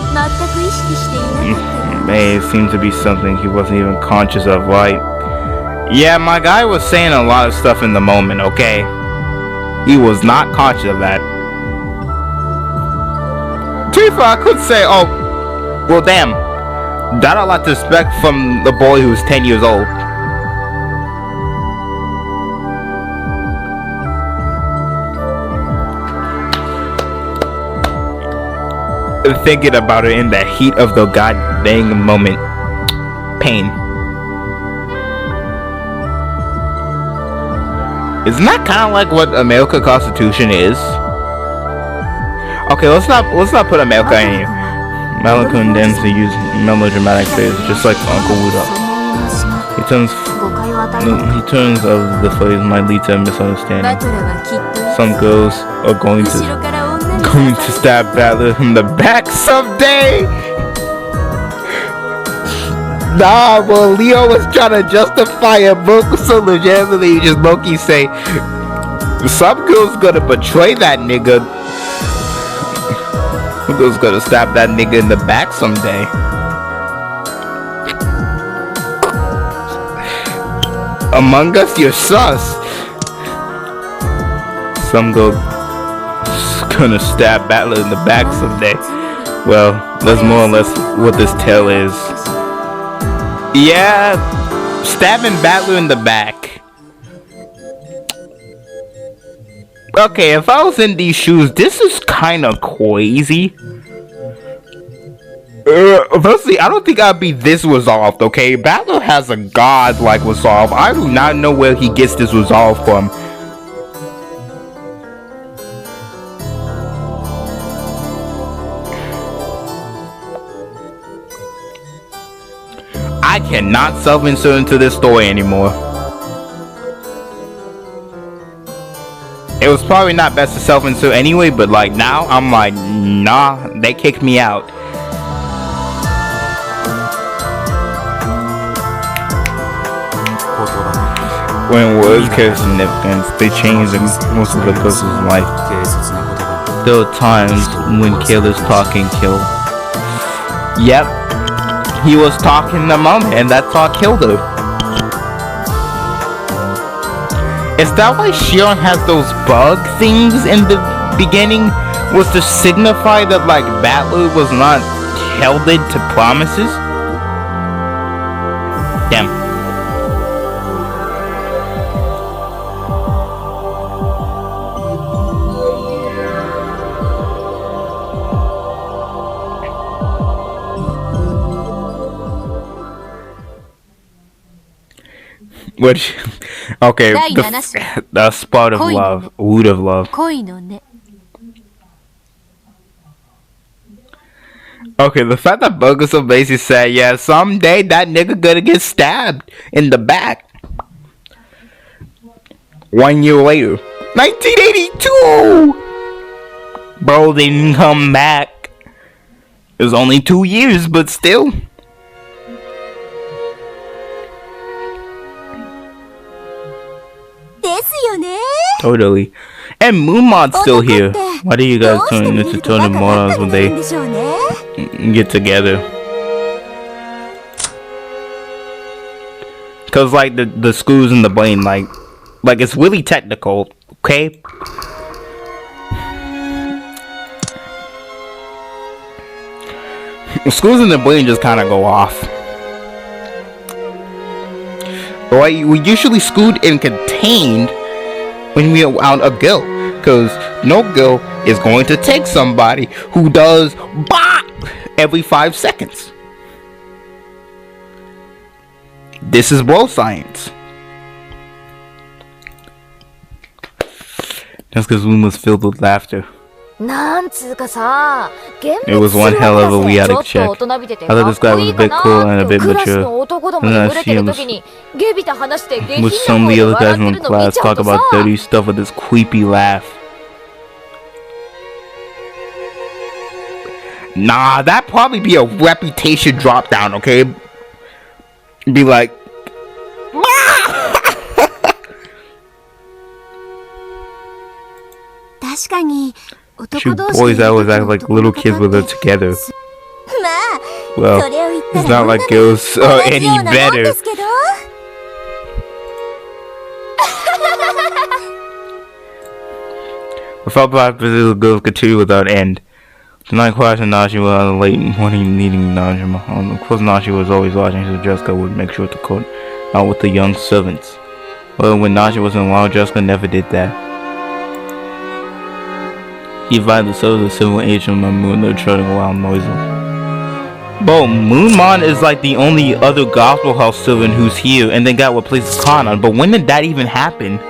may seem to be something he wasn't even conscious of, right? Yeah, my guy was saying a lot of stuff in the moment, okay? He was not conscious of that. Tifa, I could say, oh, well damn. That a lot to expect from the boy who's 10 years old. Thinking about it in the heat of the god dang moment. Pain. Isn't that kind of like what America Constitution is? Okay, let's not put America in here. Malakun tends to use melodramatic phrases, just like Uncle Wuda. He turns of the phrase might lead to a misunderstanding. Some girls are going to stab Battler in the back someday. Nah, well, Leo was trying to justify it. Moku so legitimately just Moki say some girl's gonna betray that nigga. Some girl's gonna stab that nigga in the back someday. Among Us, you're sus. Some girl's gonna stab Battler in the back someday. Well, that's more or less what this tale is. Yeah, stabbing Battler in the back. Okay, if I was in these shoes, this is kind of crazy. Firstly, I don't think I'd be this resolved, okay? Battler has a god-like resolve. I do not know where he gets this resolve from. I cannot self-insert into this story anymore. It was probably not best to self-insert anyway, but like now, I'm like, nah, they kicked me out. When words carry significance, they change most of the person's life. There are times when careless talk can kill. Yep. He was talking to Mom, and that talk killed her. Is that why Shion has those bug things in the beginning? Was to signify that like Battler was not held to promises? Damn. Which, okay, the spot of love, wood of love. Okay, the fact that Burgerson basically said, yeah, someday that nigga gonna get stabbed in the back. 1 year later, 1982! Bro, they didn't come back. It was only 2 years, but still. Totally. And Moonmod's still here. Why do you guys turn into totem morons when they get together? Cause like the screws in the brain, like it's really technical, okay? The screws in the brain just kind of go off. Right? We usually screwed and contained when we are out a girl, because no girl is going to take somebody who does BOP every 5 seconds. This is bro science. That's because Loom was filled with laughter. It was one hell of a weird check. I thought this guy was a bit cool and a bit mature. And then I see him with some of the other guys in the class talk about dirty stuff with this creepy laugh. Nah, that'd probably be a reputation drop down, okay? Be like, shoot, boys always act like little kids when they're together. Well, it's not like girls are any better. Without black, the girls continue without end. Tonight, class and Nashi were on the late morning meeting Najima. Of course, Nashi was always watching, so Jessica would make sure to court out with the young servants. Well, when Nashi was in law, Jessica never did that. He invited the servants of civil agent on Moon, they're trotting around noisily. Bro, Moonmon is like the only other Gospel House servant who's here and then got replaced with Kanan, but when did that even happen?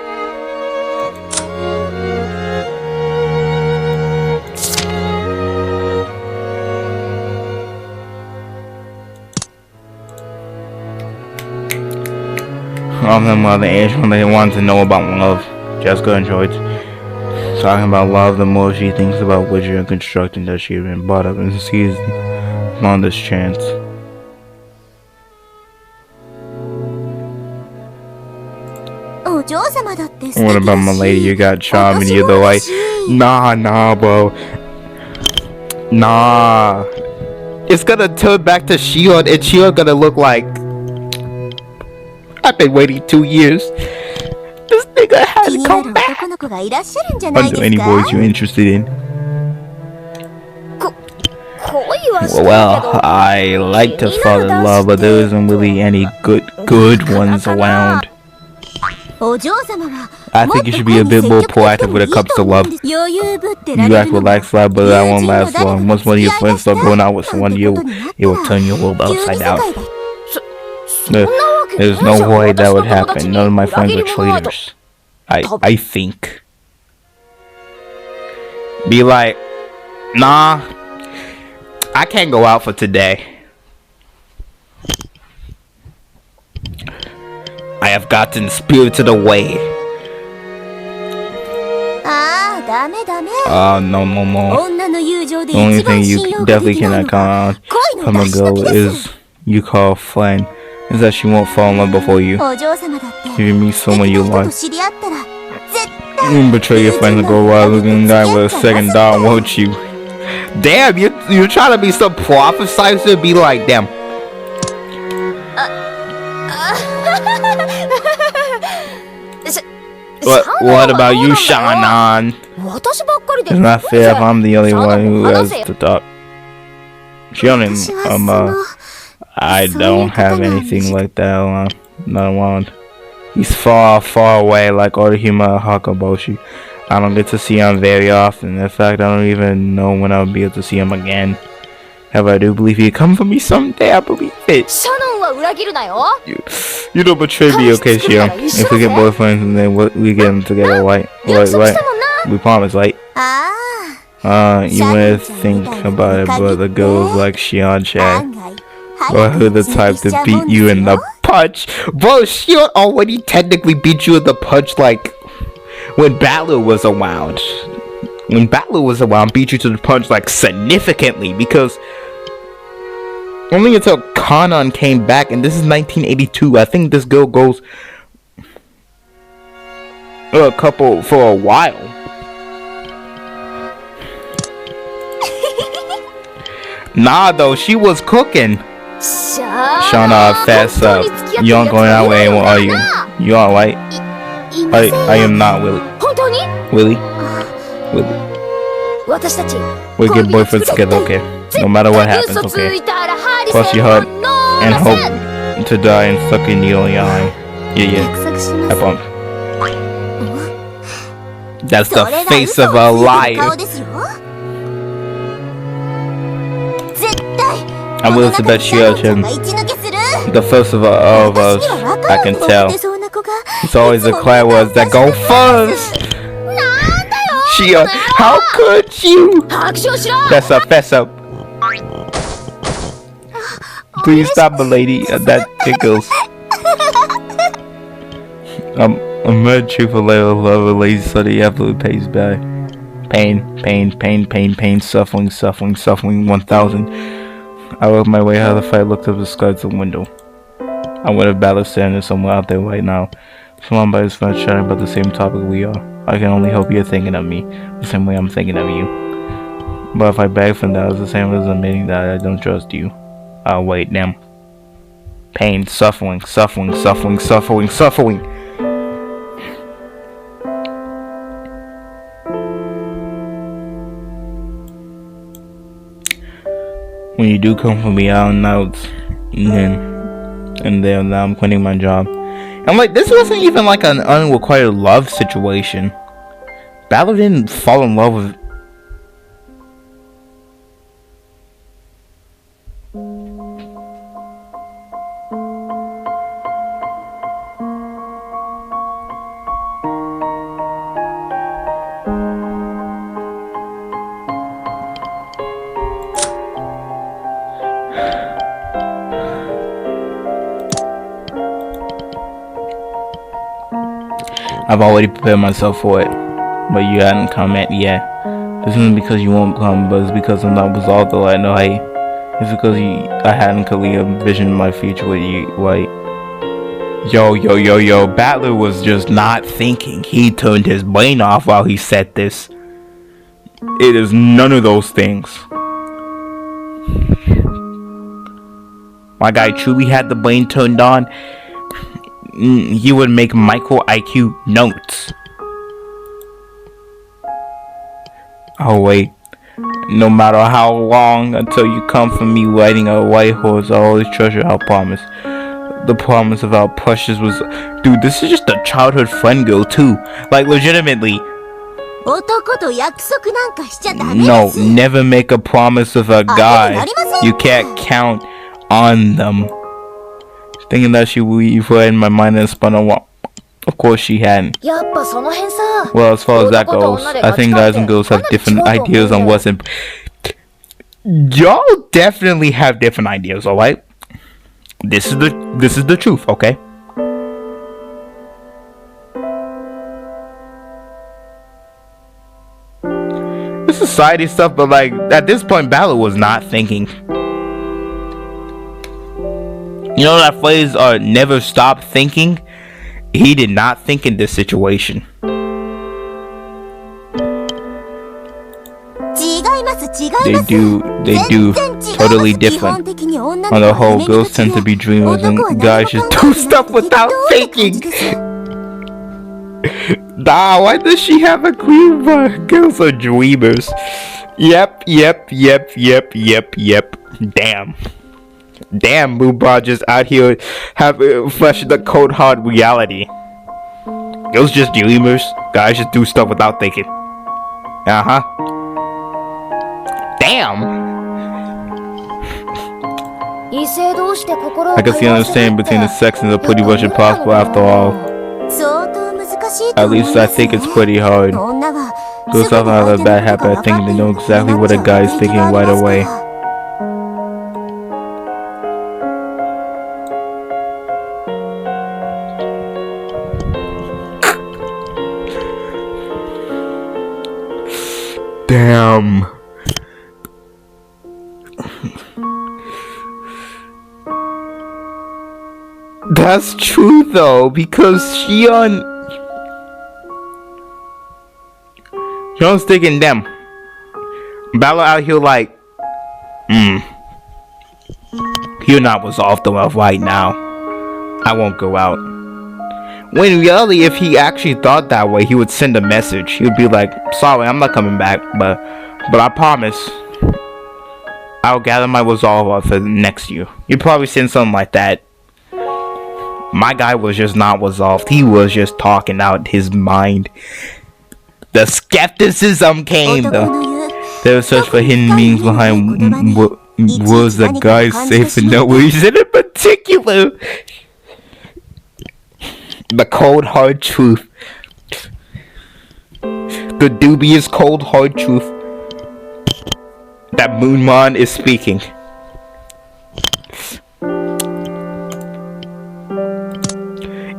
All them other age when they want to know about love. Jessica enjoyed talking about love. The more she thinks about witcher and constructing that she had been brought up and seized on this chance. What about my lady? You got charm and you're the light. Nah, bro. Nah. It's gonna turn back to Shion, and Shion gonna look like, I've been waiting 2 years. This nigga had to come back. Are there any boys you're interested in? Well, I like to fall in love, but there isn't really any good ones around. I think you should be a bit more proactive when it comes to love. You act relaxed, but that won't last long. Once one of your friends start going out with someone, it will turn your world upside down. There's no way that would happen. None of my friends are traitors. I think. Be like, nah, I can't go out for today. I have gotten spirited away. No. The only thing you definitely cannot count on from a girl is you call friend. Is that she won't fall in love before you. If you meet someone you like, you betray your friend to go wild looking guy with a second dog, won't you? Damn, you're trying to be some prophesizer, be like, damn. What about you, Shannon? It's not fair if I'm the only one who has to talk. Shannon, I don't have anything like that not around. He's far away like Orihima Hakaboshi. I don't get to see him very often. In fact, I don't even know when I'll be able to see him again. However, I do believe he'll come for me someday. I believe it. You don't betray me, okay, Shio? If we get boyfriends and then we get them together, right? We promise, right? You may think about it, but the girls like Shion-chan, or who the type to beat you in the punch. Bro, Shion already technically beat you in the punch, like, when Battler was around. When Battler was around, beat you to the punch, like, significantly, because only until Kanon came back, and this is 1982. I think this girl goes a couple for a while. Nah, though, she was cooking. Shauna, fast up. You aren't going out with anyone, are you? You alright? I am not, Willie. Willie? We're good boyfriends together, okay? No matter what happens, okay? Cross your heart and hope to die and suck your needle in your eye. Yeah. I promise. That's the face of a liar. I'm willing to bet Shio-chan, the first of us, I can tell. It's always the quiet ones that go first. Shio, how could you? Fess up. Please stop, milady. That tickles. I'm mad truthful love a lazy study absolutely pays back. Pain, suffering, 1000. I worked my way out of the fight, looked up the sky to the window. I would have battled standing somewhere out there right now. Someone by his friends chatting about the same topic we are. I can only hope you're thinking of me, the same way I'm thinking of you. But if I beg from that, it's the same as admitting that I don't trust you. Oh wait, damn. Pain, suffering. When you do come for me out and out, and then now I'm quitting my job. I'm like, this wasn't even like an unrequited love situation. Battler didn't fall in love with. I've already prepared myself for it, but you hadn't come yet. This isn't because you won't come, but it's because I'm not resolved though. I know it's because I hadn't clearly envisioned my future with you, right? Yo, Battler was just not thinking. He turned his brain off while he said this. It is none of those things. My guy truly had the brain turned on. He would make micro IQ notes. Oh wait, no matter how long until you come for me riding a white horse, I always treasure our promise. The promise of our precious was... Dude, this is just a childhood friend girl too. Like legitimately. No, never make a promise of a guy. You can't count on them. Thinking that she would in my mind and spun a walk. Of course she hadn't. Well, as far as that goes, I think guys and girls have different ideas on what's important. Y'all definitely have different ideas, alright? This is the truth, okay? This society stuff, but like at this point, Balor was not thinking. You know that phrase, never stop thinking? He did not think in this situation. They do totally different. On the whole, girls tend to be dreamers and guys just do stuff without thinking. Nah, why does she have a clean bar? Girls are dreamers. Yep. Damn, Mooba just out here have flesh the cold hard reality. Girls just dreamers. Guys just do stuff without thinking. Damn. I can see the understanding between the sexes are pretty much impossible after all. At least I think it's pretty hard. Girls often have a bad habit of thinking they know exactly what a guy is thinking right away. Damn. That's true though, because Shion's thinking them. Balor out here like, you're not resolved enough right now. I won't go out. When in reality, if he actually thought that way, he would send a message. He would be like, sorry, I'm not coming back, but I promise I'll gather my resolve for next year. You'd probably send something like that. My guy was just not resolved. He was just talking out his mind. The skepticism came though. There was search for hidden meanings behind words that guys say for no reason in particular. The cold hard truth. The dubious cold hard truth that Moonmon is speaking.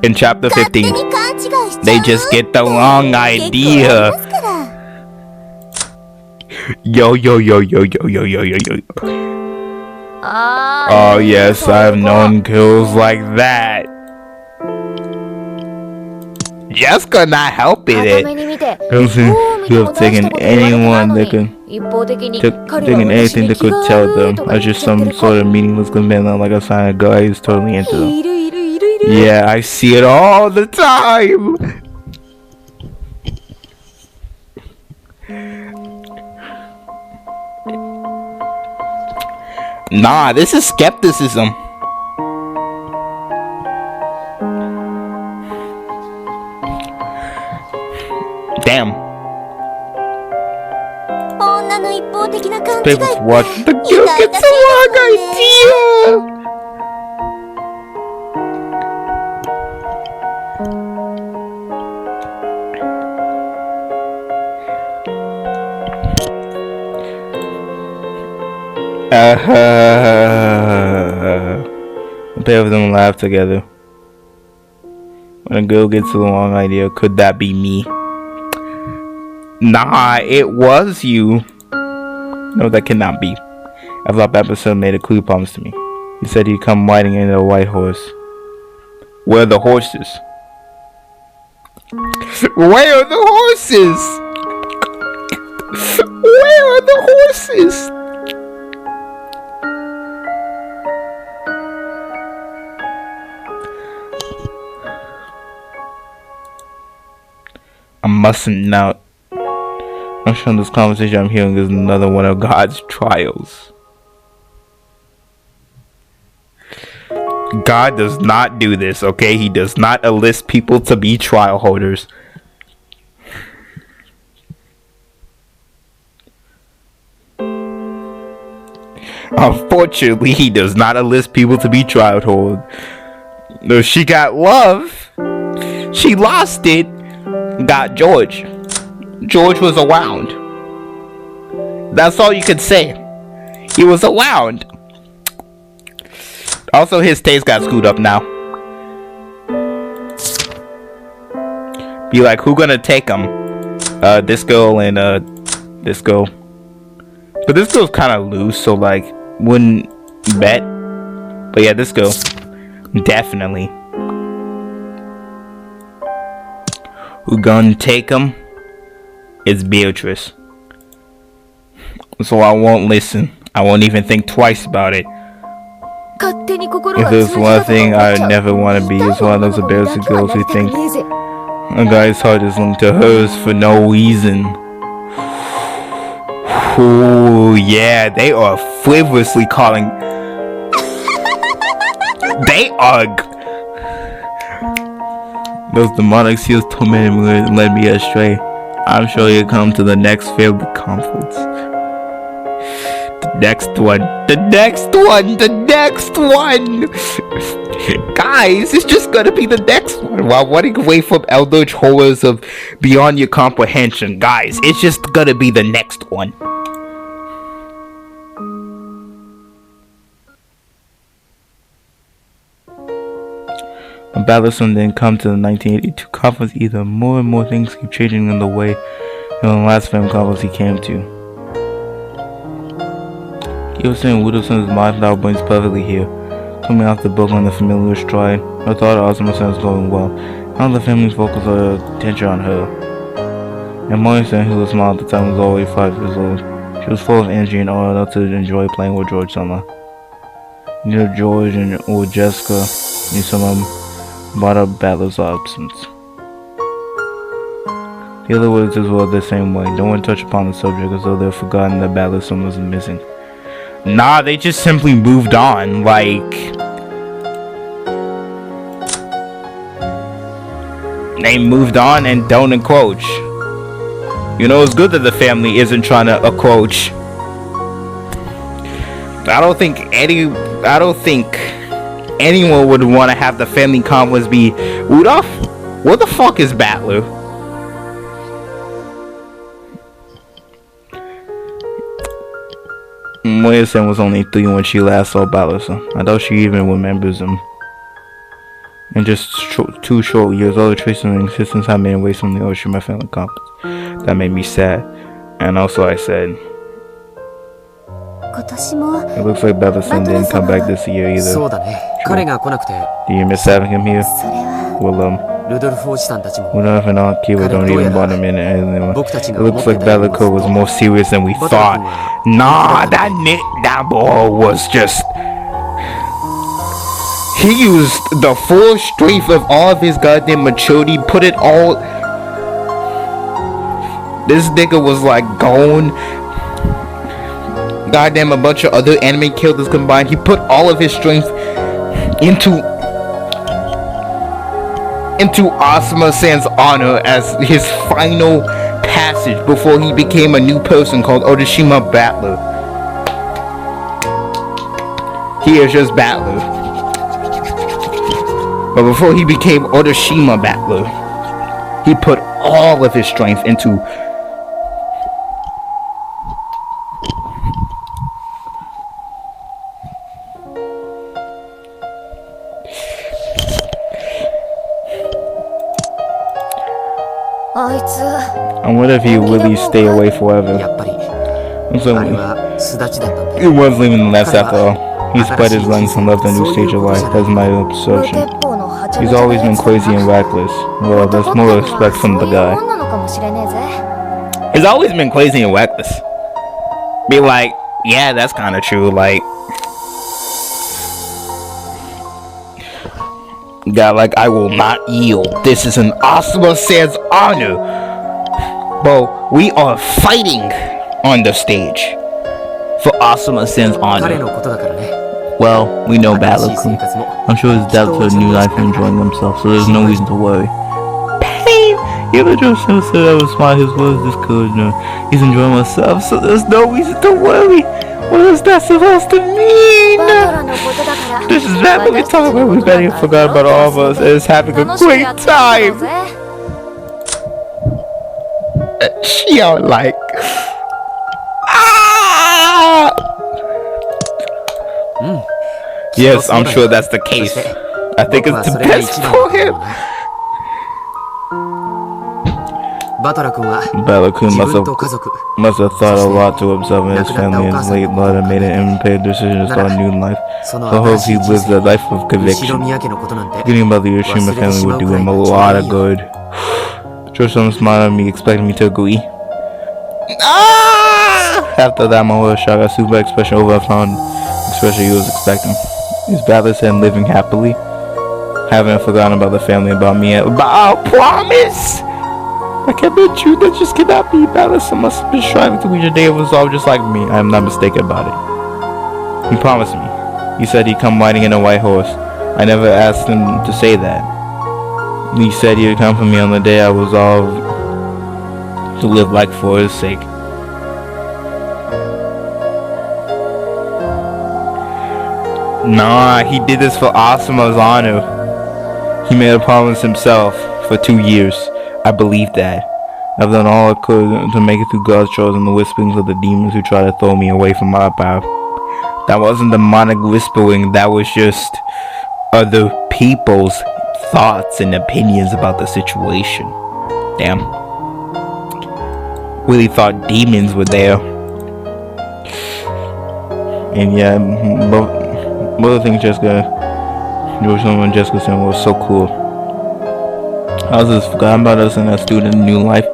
In chapter 15, they just get the wrong idea. Yo. Oh yes, I've known girls like that. Just could not help it. Girls who have taken anyone that could taken anything that could tell them as just some sort of meaningless command, like a sign of guy who's totally into them. Yeah, I see it all the time. Nah, this is skepticism. Damn. People's watch. The girl gets the wrong idea. The pair of them laughed together. When a girl gets the wrong idea, could that be me? Nah, it was you. No, that cannot be. Envelope episode made a clear promise to me. He said he'd come riding in a white horse. Where are the horses? Where are the horses? Where are the horses? I mustn't now. I'm sure this conversation I'm hearing is another one of God's trials. God does not do this, okay? He does not enlist people to be trial holders. Unfortunately, he does not enlist people to be trial holders. No, she got love. She lost it. Got George. George was around. That's all you could say. He was around. Also, his taste got screwed up now. Be like, who gonna take him? This girl and this girl. But this girl's kind of loose, so like, wouldn't bet. But yeah, this girl, definitely. Who gonna take him? It's Beatrice. So I won't listen. I won't even think twice about it. If there's one thing I never want to be, it's one of those embarrassing girls who think a guy's heart is linked to hers for no reason. Oh yeah, they are frivolously calling. They are. Those demonic seals tormented me and led me astray. I'm sure you'll come to the next family conference. The next one. Guys, it's just gonna be the next one. While running away from eldritch horrors of beyond your comprehension, guys, it's just gonna be the next one. When Battlesome didn't come to the 1982 conference either, more and more things keep changing in the way than the last film conference he came to. He was saying Woodleson's mind now brings perfectly here, coming off the book on the familiar stride. I thought Osmond was going well. Now the family's focus their attention on her. And Morrison, who was small at the time, was already 5 years old. She was full of energy and all enough to enjoy playing with George Summer. Neither George or Jessica knew someone brought up Battler's absence. The other words as well the same way. No one touched upon the subject as though they'd forgotten that Battlerson was missing. Nah, they just simply moved on, like... They moved on and don't encroach. You know, it's good that the family isn't trying to encroach. I don't think anyone would want to have the family conference be Rudolph? What the fuck is Battler? Morrison was only 3 when she last saw Battler, so I doubt she even remembers him. In just 2 short years, all the traces of existence have been away from the ocean my family conference. That made me sad. And also I said, it looks like Battleston didn't come back this year either. Sure. Do you miss having him here? Well, Rudolph and Aunt Kiwa don't even bother him in it anymore. It looks like Battleco was more serious than we thought. Nah, that boy was just... He used the full strength of all of his goddamn maturity, put it all... This nigga was like gone. Goddamn, a bunch of other anime killers combined. He put all of his strength into Asuma-san's honor as his final passage before he became a new person called Odashima Battler. He is just Battler. But before he became Odashima Battler, he put all of his strength into I wonder if he will really stay away forever. So, he was leaving the nest after all. He spread his wings and left a new stage of life. That's my observation. He's always been crazy and reckless. Well, there's more respect from the guy. He's always been crazy and reckless. Be like, yeah, that's kind of true. Like, guy, like, I will not yield. This is an Asuma San's honor. Bro, we are fighting on the stage for Asuma San's honor. Well, we know Balaku. I'm sure his dad's a new life and enjoying himself, so there's no reason to worry. Pain! Even Joseph said I was smart, his words discouragement. He's enjoying himself, so there's no reason to worry. What is that supposed to mean? This is family time where we barely forgot about all of us and is having a great time. She out like, ah! Yes, I'm sure that's the case. I think it's the best for him. Balaku must have thought a lot to himself and his family in his late life and made an impaired decision to start a new life. I hope he lives a life of conviction. Getting about the Yoshima family would do him a lot of good. Joshua smiled at me, expecting me to agree. Ah! After that, my whole shock, a super expression over I found expression he was expecting. Is Ballas and living happily? Haven't forgotten about the family, about me, about our promise! I can't be true, that just cannot be. Ballas must have been striving to reach a day of resolve just like me. I am not mistaken about it. He promised me. He said he'd come riding in a white horse. I never asked him to say that. He said he'd come for me on the day I resolved to live like for his sake. Nah, he did this for Asuma's honor. He made a promise himself for 2 years. I believe that. I've done all I could to make it through God's chores and the whisperings of the demons who try to throw me away from my path. That wasn't demonic whispering, that was just other people's thoughts and opinions about the situation. Damn. Really thought demons were there. And yeah, both of the things Joshua and Jessica said was so cool. I was just forgotten about us and that student in new life.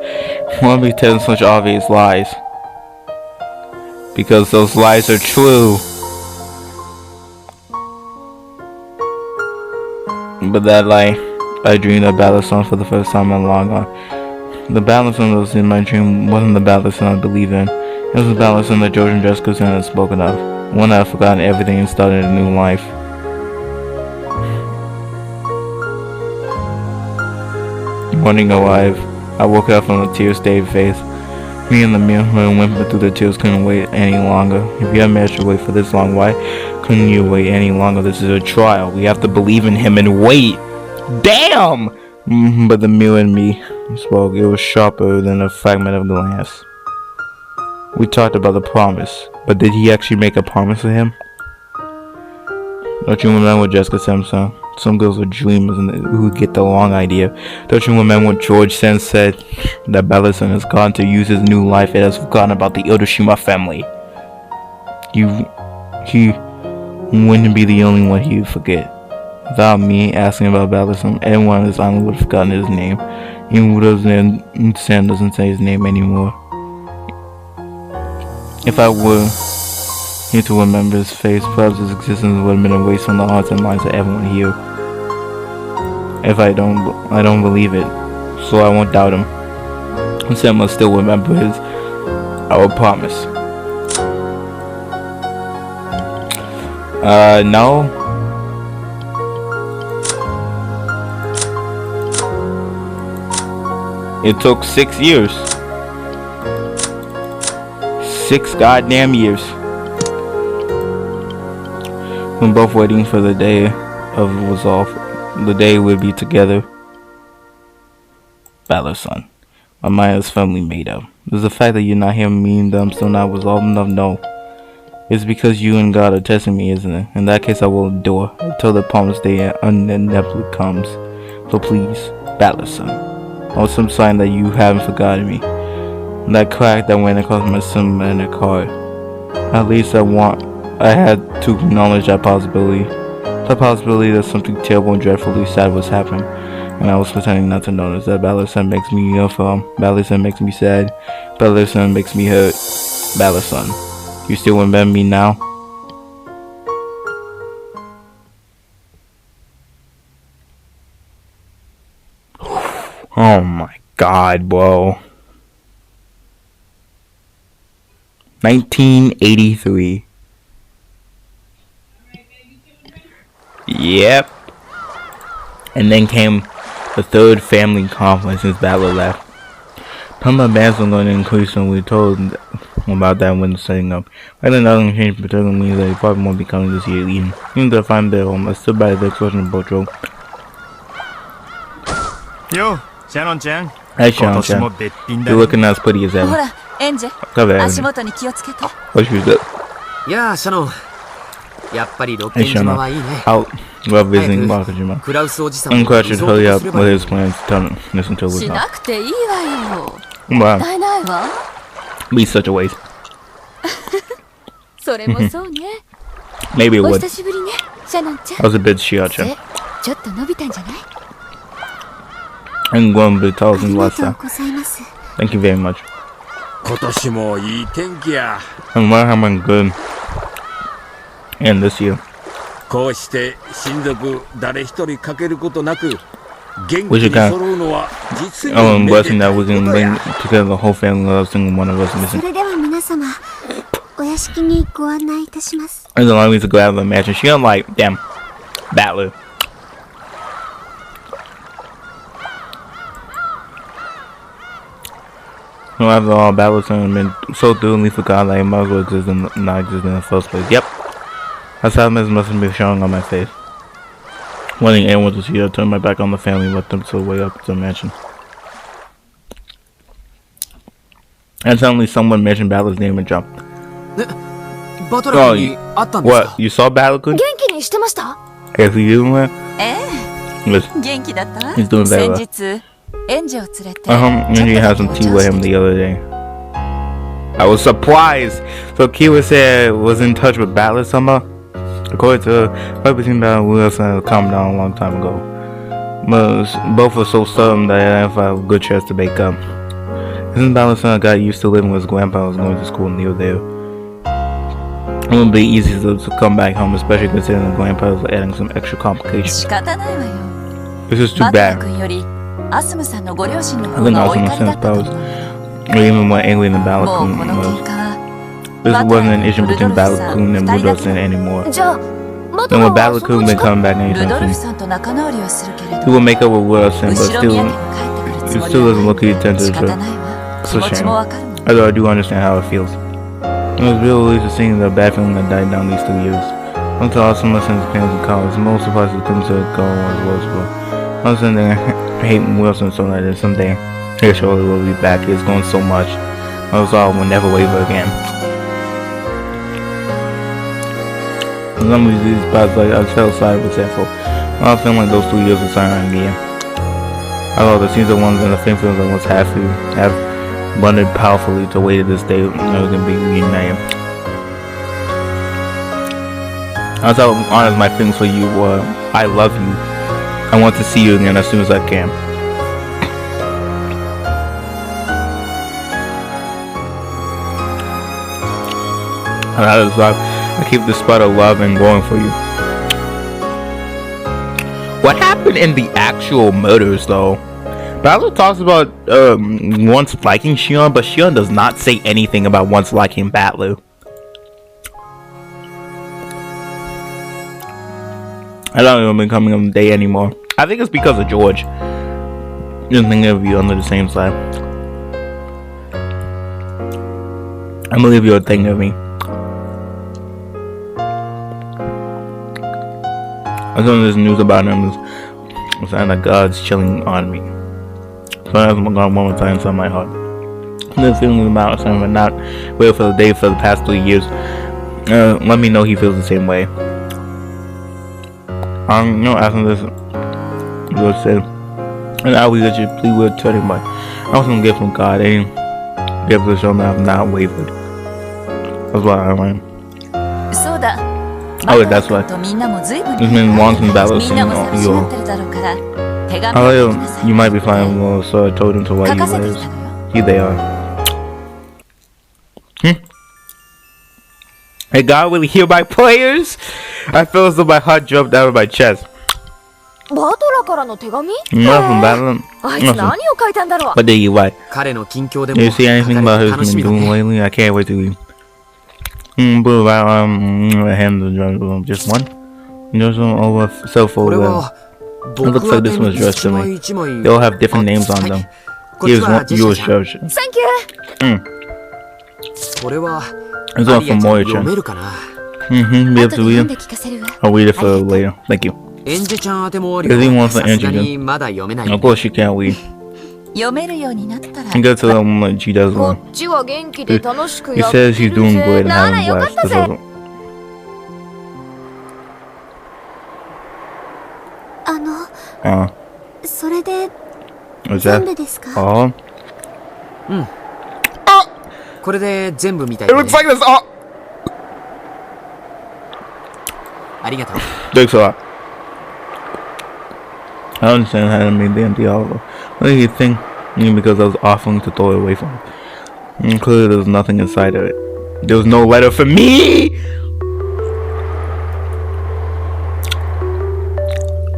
Why be telling such obvious lies? Because those lies are true. But that lie, I dreamed of Balason for the first time in a long time. The Balason that was in my dream wasn't the Balason I believe in. It was the Balason that George and Jessica had spoken of. One that had forgotten everything and started a new life. Morning arrived. I woke up from a tear-stained face. Me and the mirror whimpered through the tears, couldn't wait any longer. If you had managed to wait for this long, why couldn't you wait any longer? This is a trial. We have to believe in him and wait. Damn! But the mirror in me spoke. It was sharper than a fragment of glass. We talked about the promise, but did he actually make a promise to him? Don't you remember what Jessica said? Some girls are dreamers and who get the wrong idea. Don't you remember what George Sen said? That Bellison has gone to use his new life and has forgotten about the Hiroshima family. He wouldn't be the only one he would forget. Without me asking about Bellison, everyone on this island would have forgotten his name. Even Sen doesn't say his name anymore. If I were here to remember his face, perhaps his existence would have been erased from the hearts and minds of everyone here. If I don't believe it, so I won't doubt him. Sam must still remember our promise. No. It took 6 years. 6 goddamn years. We're both waiting for the day of resolve. The day we'll be together. Valor-son. My mind is firmly made up. Does the fact that you're not hearing me and that I'm still not resolved enough? No. It's because you and God are testing me, isn't it? In that case, I will endure until the promised day inevitably comes. So please, Valor-son. or some sign that you haven't forgotten me. That crack that went across my cinema in a car. At least I had to acknowledge that possibility. The possibility that something terrible and dreadfully sad was happening. And I was pretending not to notice that Ballison makes me Ballison makes me sad. Ballison makes me hurt. Ballison, you still remember me now? Oh my god, bro. 1983. Yep. And then came the third family conference since Battle left. Puma bands are going to increase, and we told about that when setting up. I think nothing changed, particularly that he probably won't be coming this year even. Even though I find their home, I stood by the expression of boat road. Yo, Shannon-chan. Hey, Shannon-chan. You're looking as pretty as ever. Come here. What you do? Yeah, Shannon. Hey, Shannon. Out. Love visiting Bakajima. I'm glad you hurry up with his plans to listen to us now. Wow. Be such a waste. Maybe it would. I was a bit Shia-chan. I'm going to be talking last time. Thank you very much. I'm having good. And this year. We should blessing that we can bring together the whole family without single one of us missing. There's a long way to go out of the mansion. She don't like, damn, Battler. No, after all, Battler's been so thoroughly forgotten that he might as well exist and not exist in the first place. Yep. That sadness must have been showing on my face. Wanting anyone to see her, turn my back on the family and let them to the way up to the mansion. And suddenly someone mentioned Battler's name and jumped. Oh, what? You saw Battler? I guess he doing well? Yes. He's doing very well. And he had some tea with him the other day. I was surprised. So Kiwa said was in touch with Battler somehow. According to her, fight between Battler and Wilson had calmed down a long time ago. But both were so sudden that I didn't have a good chance to make up. Since Battler's son got used to living with his grandpa was going to school near there, it wouldn't be easy to come back home, especially considering the grandpa was adding some extra complications. This is too bad. I think Asuma's son's powers were even more angry than Battler-kun was. This wasn't an issue between Battler-kun and Budo-san anymore. Then with Battler-kun been coming back anytime soon, he will make up with Budo-san, but he still doesn't look attentive to her. It's a shame. Although I do understand how it feels. It was real relief to seeing the bad feeling that died down these 2 years. Until Asuma's parents in college, I'm most surprised that things are going as well as well. I'm sitting there hating Wilson so that someday he surely will be back. He's going so much. I was all will never waver again. Some of these spots like I felt sorry for Sefo. I feel like those 2 years were silent again. I thought the scenes of ones and the same feelings I was have abundant powerfully to wait to this day when I was gonna be reunited. That's how honest my feelings for you were. I love you. I want to see you again as soon as I can. And that is why I keep the spot of love and going for you. What happened in the actual murders though? Battler talks about once liking Shion, but Shion does not say anything about once liking Battler. I don't even becoming of the day anymore. I think it's because of George. Didn't think of you under the same side. I believe you're thinking of me. I saw this news about him was saying that God's chilling on me. So that's my God one more time inside my heart. The feeling about him but not wait for the day for the past 3 years. Let me know he feels the same way. You know, after this, George said, And I will let you plead with tell him, I was gonna get from God. They give us show that I've not wavered. That's why I went. Oh, that's why. This means wanting battles in your. Oh, you might be flying well, so I told him to why you lives. Here they are. Hey, God really heal my players? I feel as though my heart jumped out of my chest. Not from Battle. But there you why. You see anything about who's been doing lately? I can't wait to leave. Just one? There's some over self-aware. It looks like this one's dressed to me. They all have different names on them. Here's one, yours, George. Thank you! It's one from Moya-chan. Be able to read it? I'll read it for later. Thank you. Because he wants to enter you. Of course she can't read. And go to them like she does one. He says he's doing great and having a blast. This wasn't. What's that? Oh. It looks like this. Oh. Thanks a lot. I don't understand how to make the empty hollow. What do you think? Because I was offering to throw it away from him. Clearly there was nothing inside of it. There was no letter for me!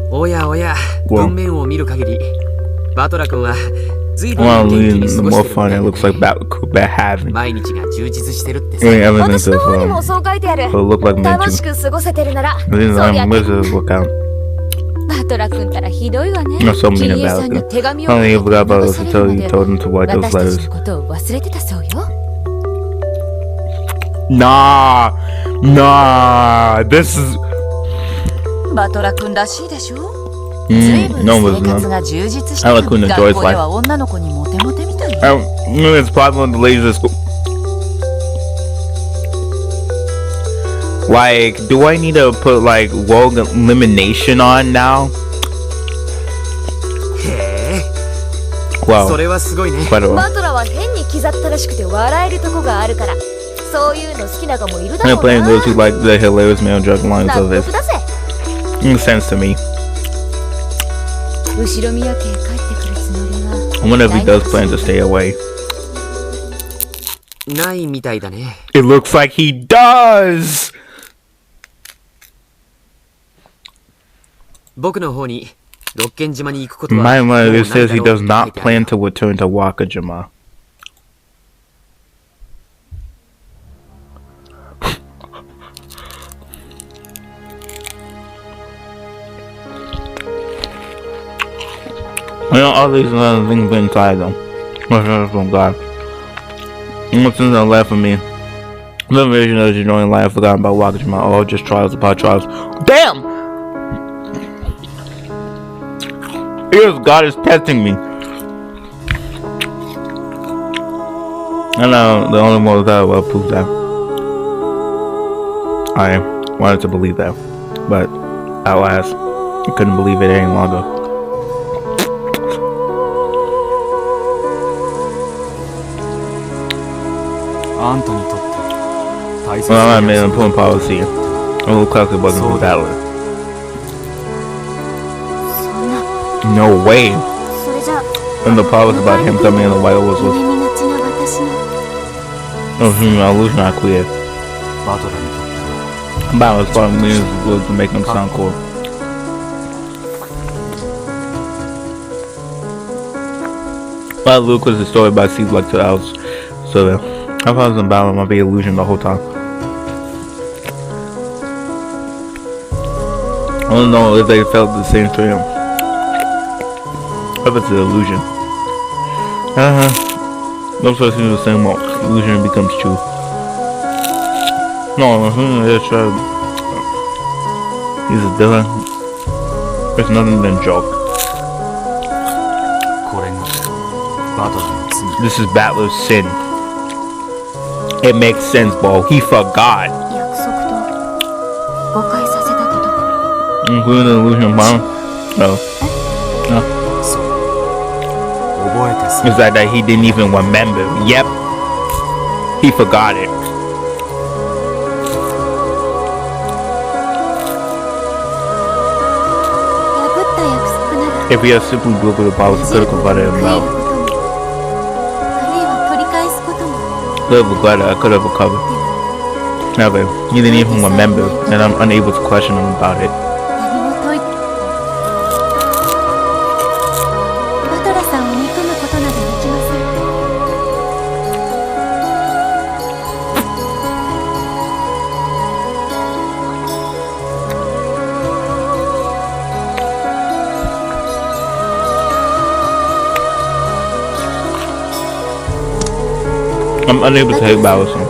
Well, the more fun it looks like bad having. Evidence of it look like meant to. I'm wizard look out. Not so mean about it. I only forgot about us until you told him to write those letters. Nah, this is. No, it was not. I like who enjoys life. It's probably one of the ladies at school. Like, do I need to put like world elimination on now? Wow, quite a lot. I'm playing those who like the hilarious male joke lines of this. Makes sense to me. I wonder if he does plan to stay away. It looks like he does! My mother says he does not plan to return to Wakajima. You know, all these other things inside them. From God. Since I left for me, the vision of you knowing life, forgotten about Wakajima, all just trials upon trials. Damn! Here's God is testing me. I know the only one that will prove that. I wanted to believe that, but at last, I couldn't believe it any longer. Well, I made an important policy. A little closer wasn't for valid. No way. And the part was about him coming in the White Horse was. Oh, illusion not clear. Battle's part of me was to make them sound cool. But Luke was destroyed by seeds like 2 hours. So I thought I was in battle, might be illusion the whole time. I don't know if they felt the same to him. If it's an illusion. Those first things the same moment. Illusion becomes truth. No, it's he's a villain. It's nothing than joke. This is Battler's sin. It makes sense, bro. He forgot. Including the illusion bomb? No. No. It's like that he didn't even remember. Yep, he forgot it. If he had simply broken the promise, he could have converted him out. Could have regretted, I could have recovered. Never. He didn't even remember, and I'm unable to question him about it. I'm unable to hate Ballison.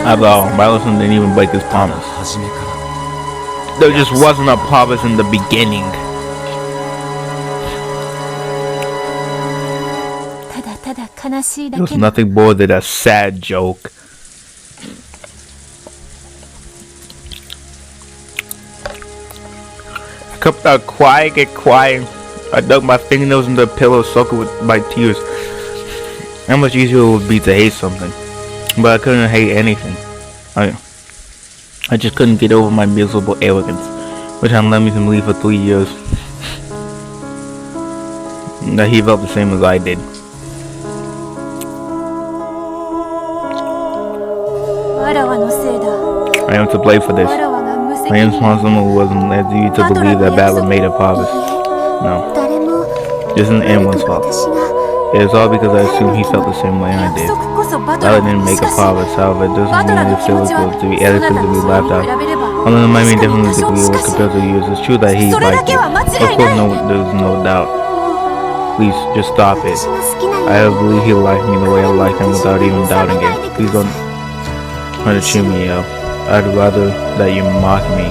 After all, Ballison didn't even break his promise. There just wasn't a promise in the beginning. It was nothing more than a sad joke. I kept on crying and crying. I dug my fingernails into the pillow, soaking with my tears. How much easier it would be to hate something. But I couldn't hate anything. I just couldn't get over my miserable arrogance, which had led me to believe for 3 years that he felt the same as I did. I am to blame for this. I am responsible wasn't led you to believe that Ballard made a promise. No. This isn't anyone's fault. It is all because I assumed he felt the same way I did. Ballard didn't make a promise, however, it doesn't mean it feels good to be adequate to be laughed at. Although it might mean differently degree or compared to years, it's true that he liked it. Of course, there's no doubt. Please, just stop it. I believe he liked me the way I liked him without even doubting it. Please don't try to cheer me up. I'd rather that you mock me.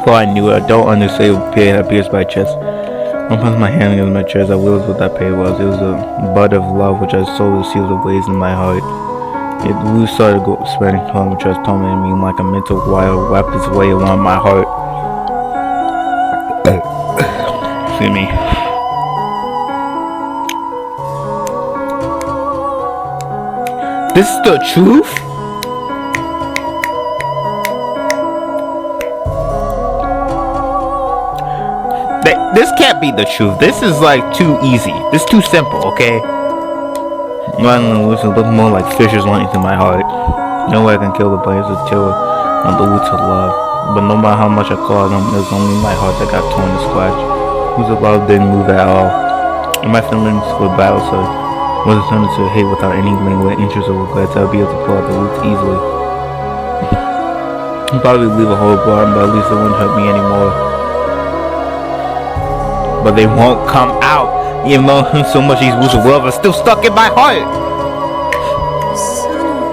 For I knew it, I don't understand what pain that pierced my chest. I pressed my hand against my chest. I realized what that pain was. It was a bud of love which I saw the seals ablaze in my heart. It really started spreading home, which was tormenting me like a mental wire wrapped its way around my heart. See me. This is the truth? This can't be the truth. This is like too easy. This is too simple, okay? Violently, it was a little more like fissures running through my heart. No way I can kill the blaze of terror on the roots of love. But no matter how much I clawed them, it was only my heart that got torn and scratched. Roots of love didn't move at all. And my feelings for battle was turned to hate without any lingering interest or regrets. I would be able to pull out the roots easily. I'd probably leave a hole bottom, but at least it wouldn't hurt me anymore. But they won't come out, even though so much these roots of love are still stuck in my heart.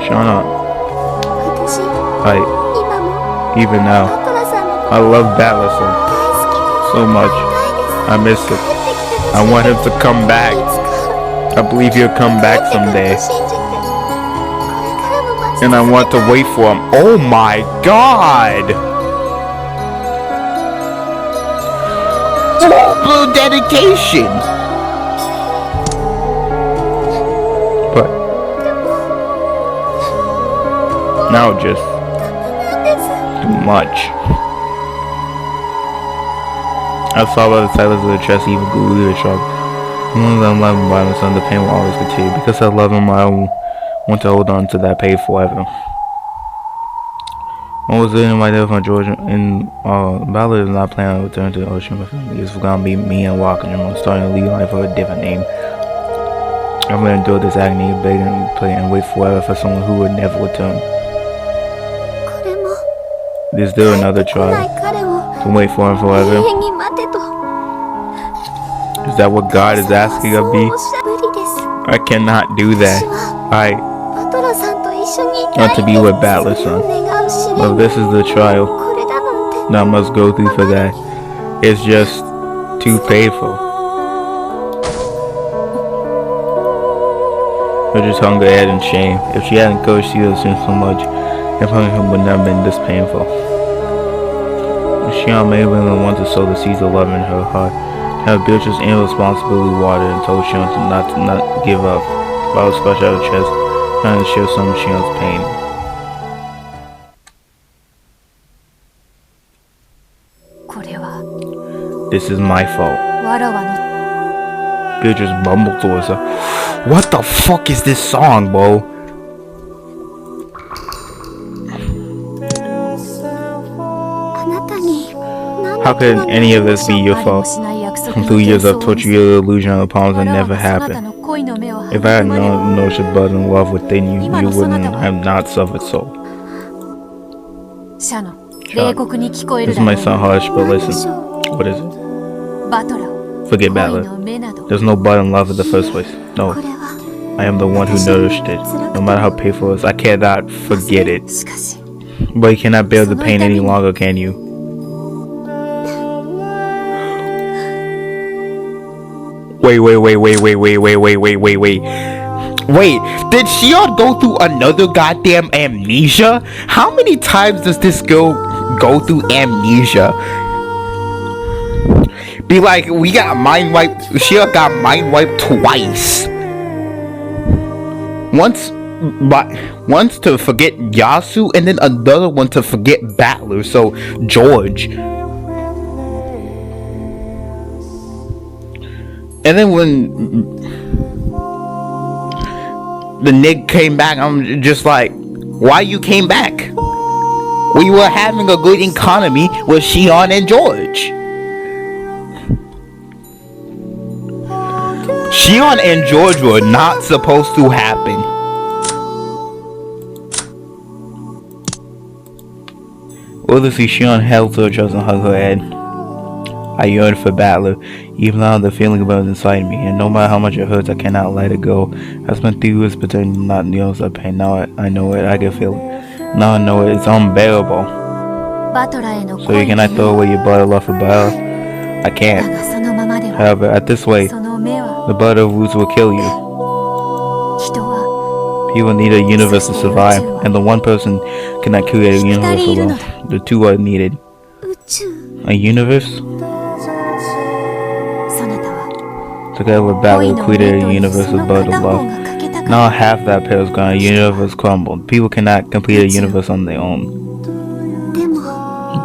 Shut up. Even now, I love Ballison so much. I miss him. I want him to come back. I believe he'll come back someday. And I want to wait for him. Oh my god! Full dedication! But now just too much. I saw by the silence of the chest even grew really sharp. As long as I'm loving by my son, the pain will always continue. Because I love him, I want to hold on to that pain forever. What was it in my death from Georgia? And Ballard is not planning to return to the ocean with him. It's gonna be me and Walker. I'm starting to lead life with a different name. I'm gonna endure this agony, beg and play and wait forever for someone who would never return. Is there another trial? To wait for him forever? Is that what God is asking of me? I cannot do that. I want to be with Ballard, son. But this is the trial that I must go through for that. It's just too painful. Or just hunger, head, and shame. If she hadn't coached you so much, it probably would not have been this painful. Shion may have been the one to sow the seeds of love in her heart. Have Beatrice irresponsibly watered and told Shion to not give up. Bottle scratched out her chest, trying to share some of Shion's pain. This is my fault. Beatrice mumbled to herself. What the fuck is this song, bro? How could any of this be your fault? From 2 years of torture, your illusion of the palms that never happened. If I had known no should bud in love within you, you wouldn't have not suffered so. This might sound harsh, but listen. What is it? Forget Battler. There's no bud in love in the first place. No. I am the one who nourished it. No matter how painful it is, I cannot forget it. But you cannot bear the pain any longer, can you? Wait. Wait, did Shion go through another goddamn amnesia? How many times does this girl go through amnesia? Be like, we got mind wiped. Shion got mind wiped twice. Once to forget Yasu, and then another one to forget Battler. So George. And then when the nigga came back, I'm just like, why you came back? We were having a good economy with Shion and George. Shion and George were not supposed to happen. Obviously, Shion held to her chest and hugged her head. I yearned for Battler, even though the feeling burns inside me, and no matter how much it hurts, I cannot let it go. I spent 3 years pretending not to know that pain. Now I know it, I can feel it. Now I know it, it's unbearable. So you cannot throw away your blood of love for Battler? I can't. However, at this way, the blood of roots will kill you. People need a universe to survive, and the one person cannot create a universe alone. The two are needed. A universe? Together with Battler created a universe of blood of love. Now half that pair is gone, a universe crumbled. People cannot complete a universe on their own.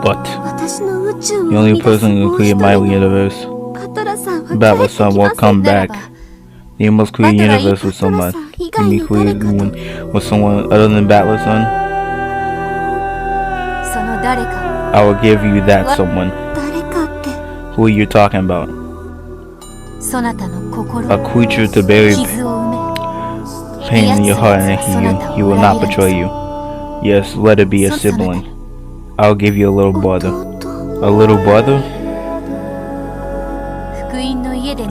But the only person who can create my universe, Battler's son, will come back. You must create a universe with someone. Can you create one with someone other than Battler's son? I will give you that someone. Who are you talking about? A creature to bury pain in your heart and he will not betray you. Yes, let it be a sibling. I'll give you a little brother. A little brother?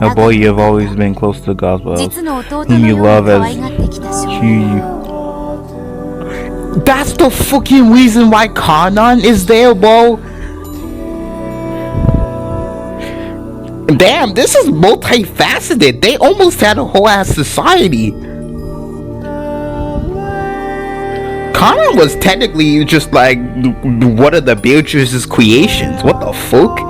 A boy you have always been close to the gospel house, whom you love as you. That's the fucking reason why Kanan is there, bro. Damn, this is multifaceted. They almost had a whole ass society. Kanan was technically just like one of the Beatrice's creations. What the fuck?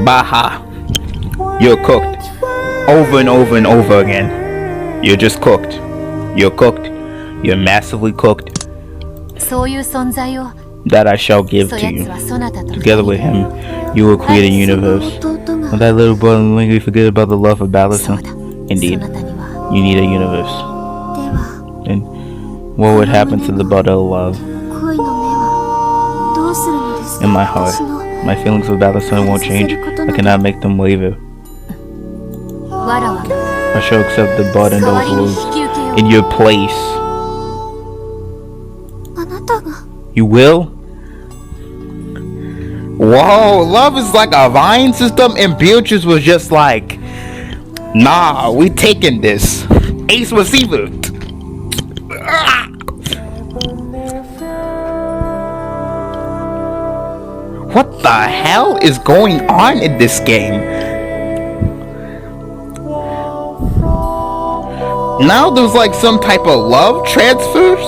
Baha, you're cooked. Over and over and over again. You're just cooked. You're cooked. You're massively cooked. That I shall give to you. Together with him, you will create a universe. When that little brother lingers, forget about the love of Ballison. Indeed, you need a universe. And what would happen to the brother of love? In my heart, my feelings for Ballison won't change. I cannot make them waver. I shall accept the bud and those wolves in your place. You will? Whoa, love is like a vine system, and Beatrice was just like, nah, we taking this. Ace receiver. What the hell is going on in this game? Now there's like some type of love transfers.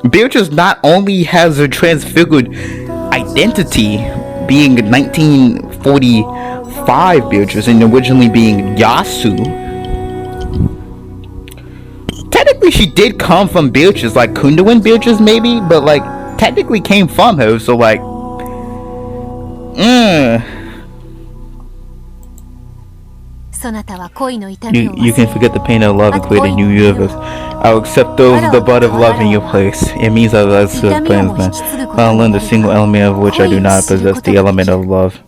Beatrice not only has her transfigured identity, being 1945 Beatrice and originally being Yasu. Technically she did come from Beatrice, like Kunduin Beatrice maybe, but like technically came from her, so like You can forget the pain of love and create a new universe. I'll accept those the blood of love in your place. It means I will accept plans, man. I'll learn the single element of which I do not possess, the element of love.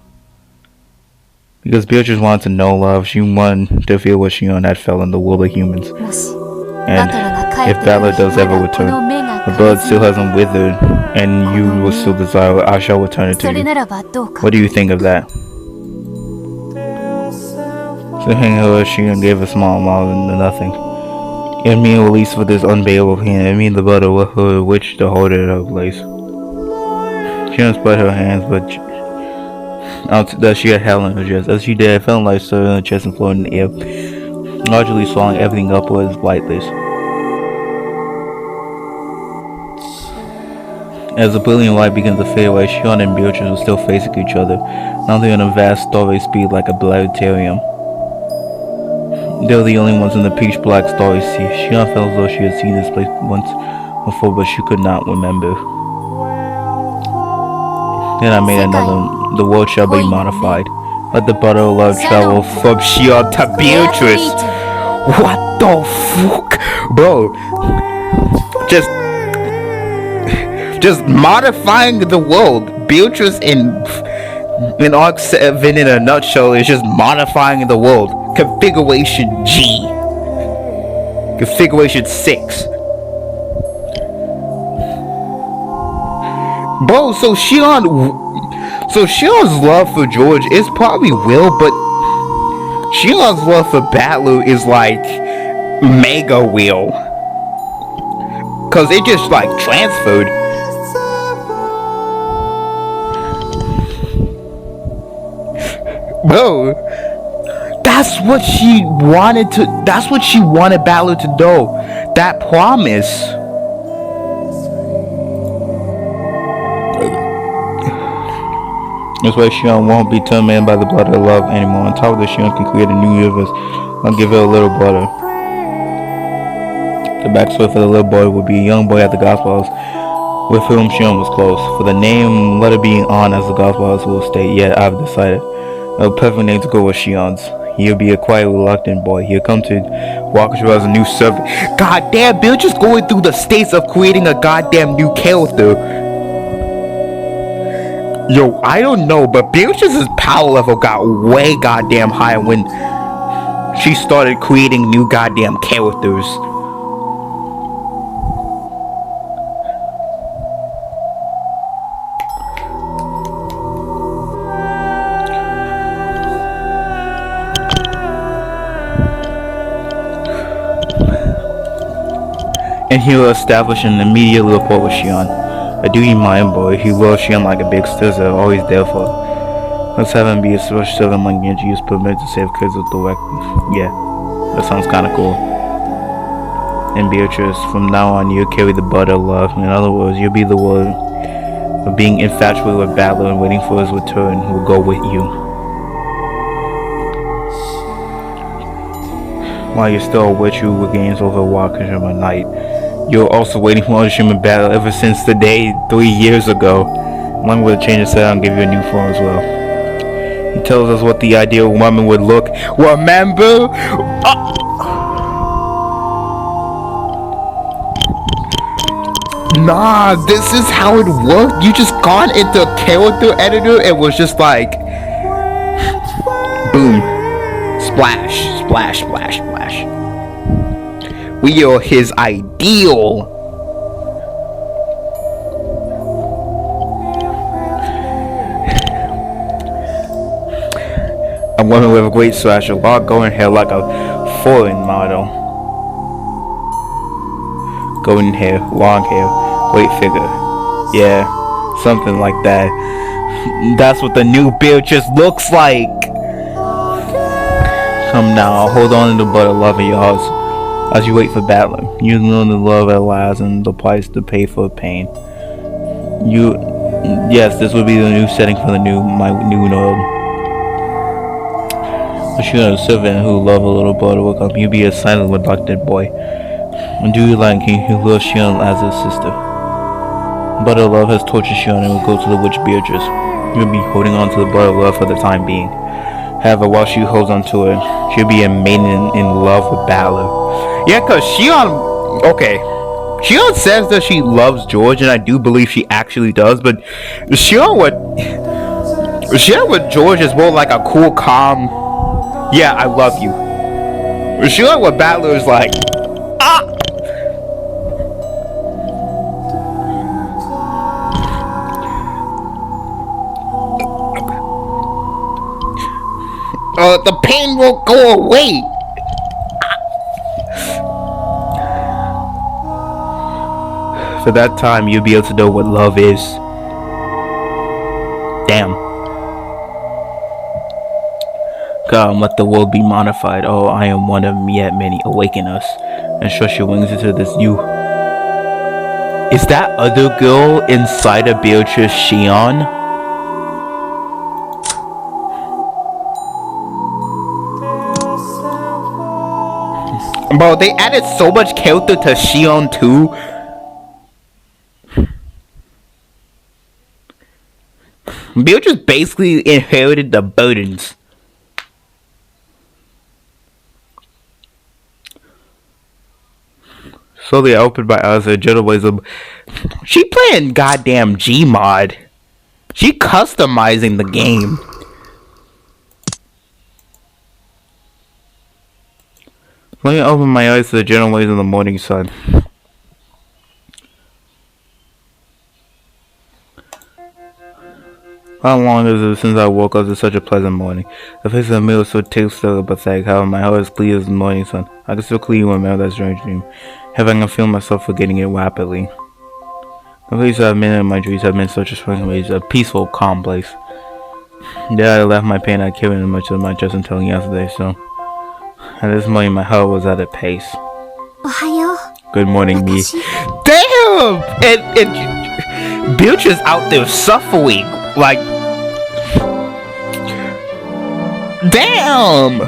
Because Beatrice wanted to know love, she wanted to feel what she had felt in the world of humans. And if Valor does ever return, the blood still hasn't withered, and you will still desire it, I shall return it to you. What do you think of that? So hang her, she gave a small amount of nothing. Give me a release for this unbearable pain. I mean the blood of her witch to hold it in her place. She unspread her hands, but that she had hell in her chest. As she did, I felt like stirring in her chest and floating in the air, largely swallowing everything upwards lightless. As the brilliant light begins to fade away, Shion and Beatrice were still facing each other, mounting on a vast starry speed like a planetarium. They were the only ones in the pitch black starry sea. Shion felt as though she had seen this place once before, but she could not remember. Then I made another. The world shall be modified. Let the butter of love travel from Shion to Beatrice. What the fuck? Bro. Just modifying the world. Beatrice in Arc 7 in a nutshell is just modifying the world. Configuration G. Configuration 6. Bro, so Shion's love for George is probably real, but Shion's love for Battler is like mega real. Cause it just like transferred. Bro, that's what she wanted Battler to do. That promise. That's why Shion won't be tormented by the blood of love anymore. On top of this, Shion can create a new universe. I'll give her a little brother. The backstory for the little boy would be a young boy at the Gospel House with whom Shion was close. For the name, let it be on as the Gospel House will state, yet I've decided. A perfect name to go with Shion's. He'll be a quiet, reluctant boy. He'll come to walk through as a new servant. Goddamn, Bill just going through the states of creating a goddamn new character. Yo, I don't know, but Beatrice's power level got way goddamn high when she started creating new goddamn characters. And he'll establish an immediate rapport with Shion. A duty mind boy, he will Shion like a big sister, always there for her. Let's have him be a special servant like Genji is permitted to save kids directly. Yeah, that sounds kinda cool. And Beatrice, from now on you'll carry the butter of love. In other words, you'll be the one of being infatuated with Battler and waiting for his return who will go with you. While you're still a witch who regains over Wakashima Night, you're also waiting for Wakashima Battle ever since the day 3 years ago. Along with a change of set, I'll give you a new form as well. He tells us what the ideal woman would look. Remember? Nah, this is how it worked. You just got into a character editor and was just like, boom, splash, splash, splash, splash. We are his ideal. A woman with a great slash, a long golden hair like a foreign model. Golden hair, long hair, great figure. Yeah, something like that. That's what the new Beatrice looks like. come now. Hold on to the butter love of yours as you wait for battle. You know the love at last and the price to pay for pain. Yes, this will be the new setting for my new node. A shooter a servant who love a little boy to wake up. You be a silent reluctant boy. And do you like him who loves Shion as his sister? Butter love has tortured Shion and will go to the witch Beatrice. You'll be holding on to the butter love for the time being. However, while she holds on to it, she'll be a maiden in love with Balor. Yeah, cause Shion, okay. Shion says that she loves George, and I do believe she actually does, but Shion with George is more like a cool, calm, yeah, I love you. Shion with Balor is like, ah! The pain will go away. For that time, you'll be able to know what love is. Damn. God, let the world be modified. Oh, I am one of yet many. Awaken us and stretch your wings into this you. Is that other girl inside of Beatrice Shion? Bro, they added so much character to Shion too. Beatrice basically inherited the burdens. Slowly opened my eyes and journalism. She playing goddamn Gmod. She customizing the game. Let me open my eyes to the gentle ways of the morning sun. How long is it since I woke up to such a pleasant morning? The face of the mirror so still pathetic. However, my heart is clear as the morning sun. I can still clearly remember that strange dream. Have I can feel myself forgetting it rapidly. The place I've been in my dreams have been such a spring ways, a peaceful, calm place. There I left my pain I carried much of my chest until yesterday, so at this morning my heart was at a pace. Good morning, me. Damn! And Beatrice out there suffering. Like, damn!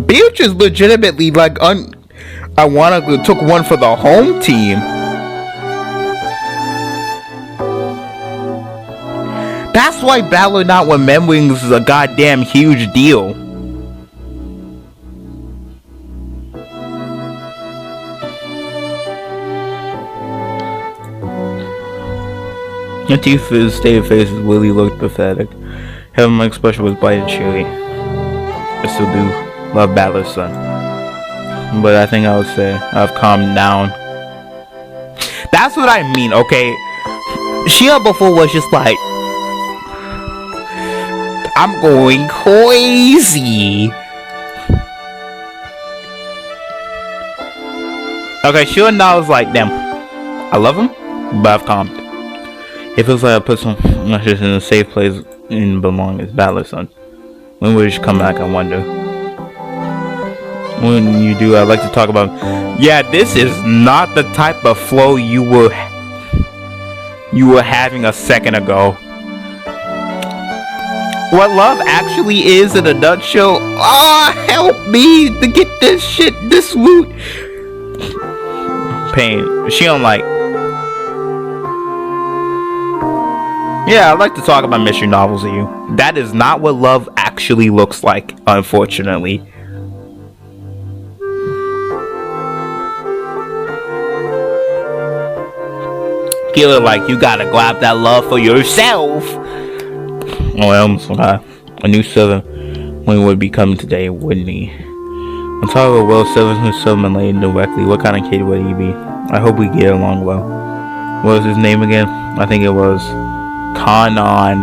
Beatrice legitimately, like, ironically took one for the home team. That's why Balor not remembering this is a goddamn huge deal. Your teeth state faces really looked pathetic. However, my expression was bright and cheery. I still do love Balor's son, but I think I would say I've calmed down. That's what I mean, okay? Shia before was just like, I'm going crazy. Okay, Shia now is like, damn, I love him, but I've calmed. It feels like I put some just in a safe place and belong as Balor's son. When will you come back, I wonder? When you do, I'd like to talk about. Yeah, this is not the type of flow you were having a second ago. What love actually is in a nutshell. Oh, help me to get this shit, this root. Pain. She don't like. Yeah, I'd like to talk about mystery novels with you. That is not what love actually looks like, unfortunately. Feel like you gotta grab that love for yourself. Oh, I almost forgot. A new servant when would be coming today, wouldn't he? On top of a well servant who served my lady directly, what kind of kid would he be? I hope we get along well. What was his name again? I think it was Kanon.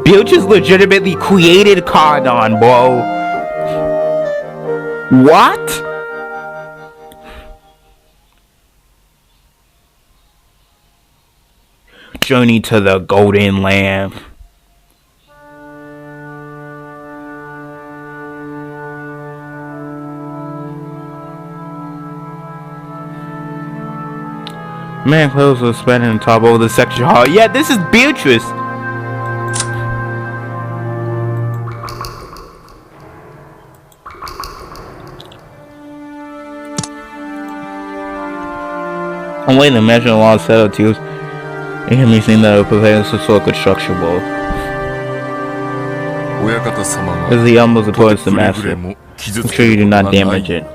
Beatrice legitimately created Kanon, bro. What? Journey to the Golden Lamp. Man, clothes was spreading on top over the section hall. Yeah, this is Beatrice. I'm waiting to imagine a lot of setup tubes. It can be seen that it prepares some sort of construction wall. This is the utmost importance to master. Make sure you do not damage it.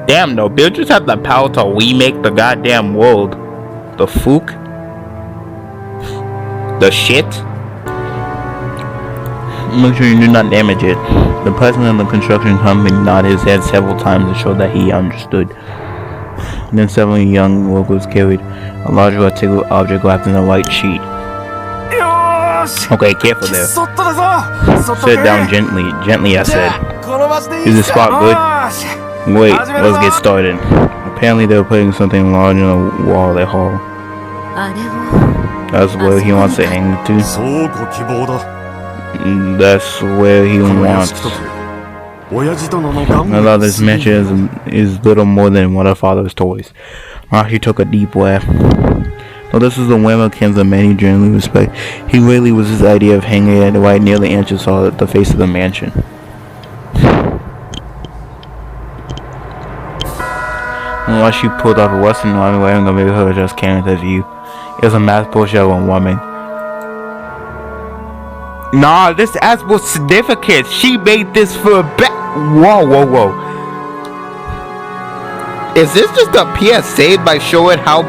Damn though, Beatrice have the power to remake the goddamn world. The fook? The shit? Make sure you do not damage it. The president of the construction company nodded his head several times to show that he understood. Then several young workers carried a large rectangular object wrapped in a white sheet. Okay, careful there. Sit down gently. Gently, I said. Is this spot good? Wait, let's get started. Apparently they were putting something large in the wall of their hall. That's where he wants to hang to. That's where he wants. I thought this mansion is little more than one of father's toys. She took a deep breath. Well, this is the Wemmerkins that many generally respect. He really was his idea of hanging it right near the entrance hall at the face of the mansion. While she pulled off a western army wearing a big hood just came into view. It was a mass portrait of a woman. Nah, this ass was significant. She made this for a Whoa. Is this just a PSA by showing how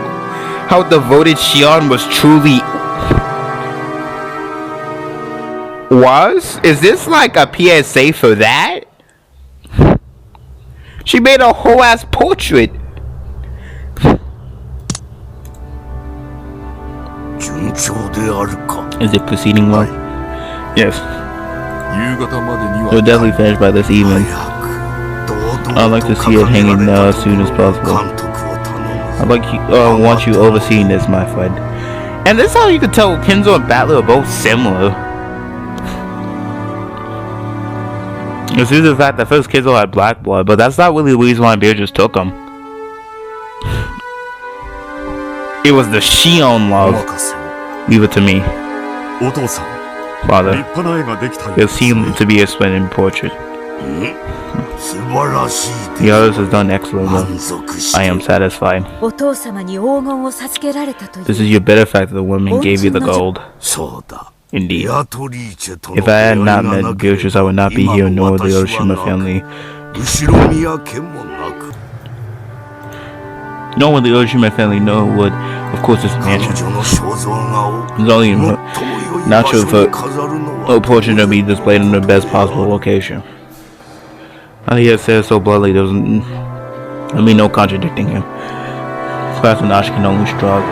devoted Shion was truly was? Is this like a PSA for that? She made a whole ass portrait. Is it proceeding well? Yes. We'll definitely finish by this evening. I'd like to see it hanging as soon as possible. Want you overseeing this, my friend. And this is how you can tell Kenzo and Battler are both similar. It's due to the fact that first Kenzo had black blood, but that's not really the reason why Beer just took him. It was the Shion love. Leave it to me. Father, it seemed to be a splendid portrait. The others has done excellently. I am satisfied. This is your benefactor. The woman gave you the gold. Indeed. If I had not met Beatrice, I would not be here, nor the Oshima family. Nor would the Oshima family know would, of course, this mansion. It's only natural for a portrait to be displayed in the best possible location. Now he has said so bluntly, there'll be no contradicting him. Class and Ash can only struggle.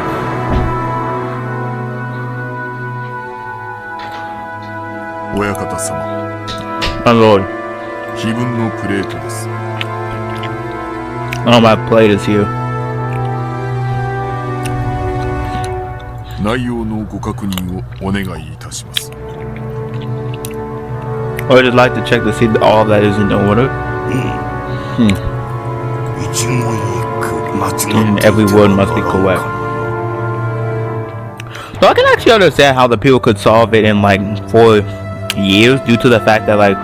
My lord. Oh, my plate is here. I would just like to check to see that all of that is in order. And every word must be correct. So I can actually understand how the people could solve it in like 4 years due to the fact that like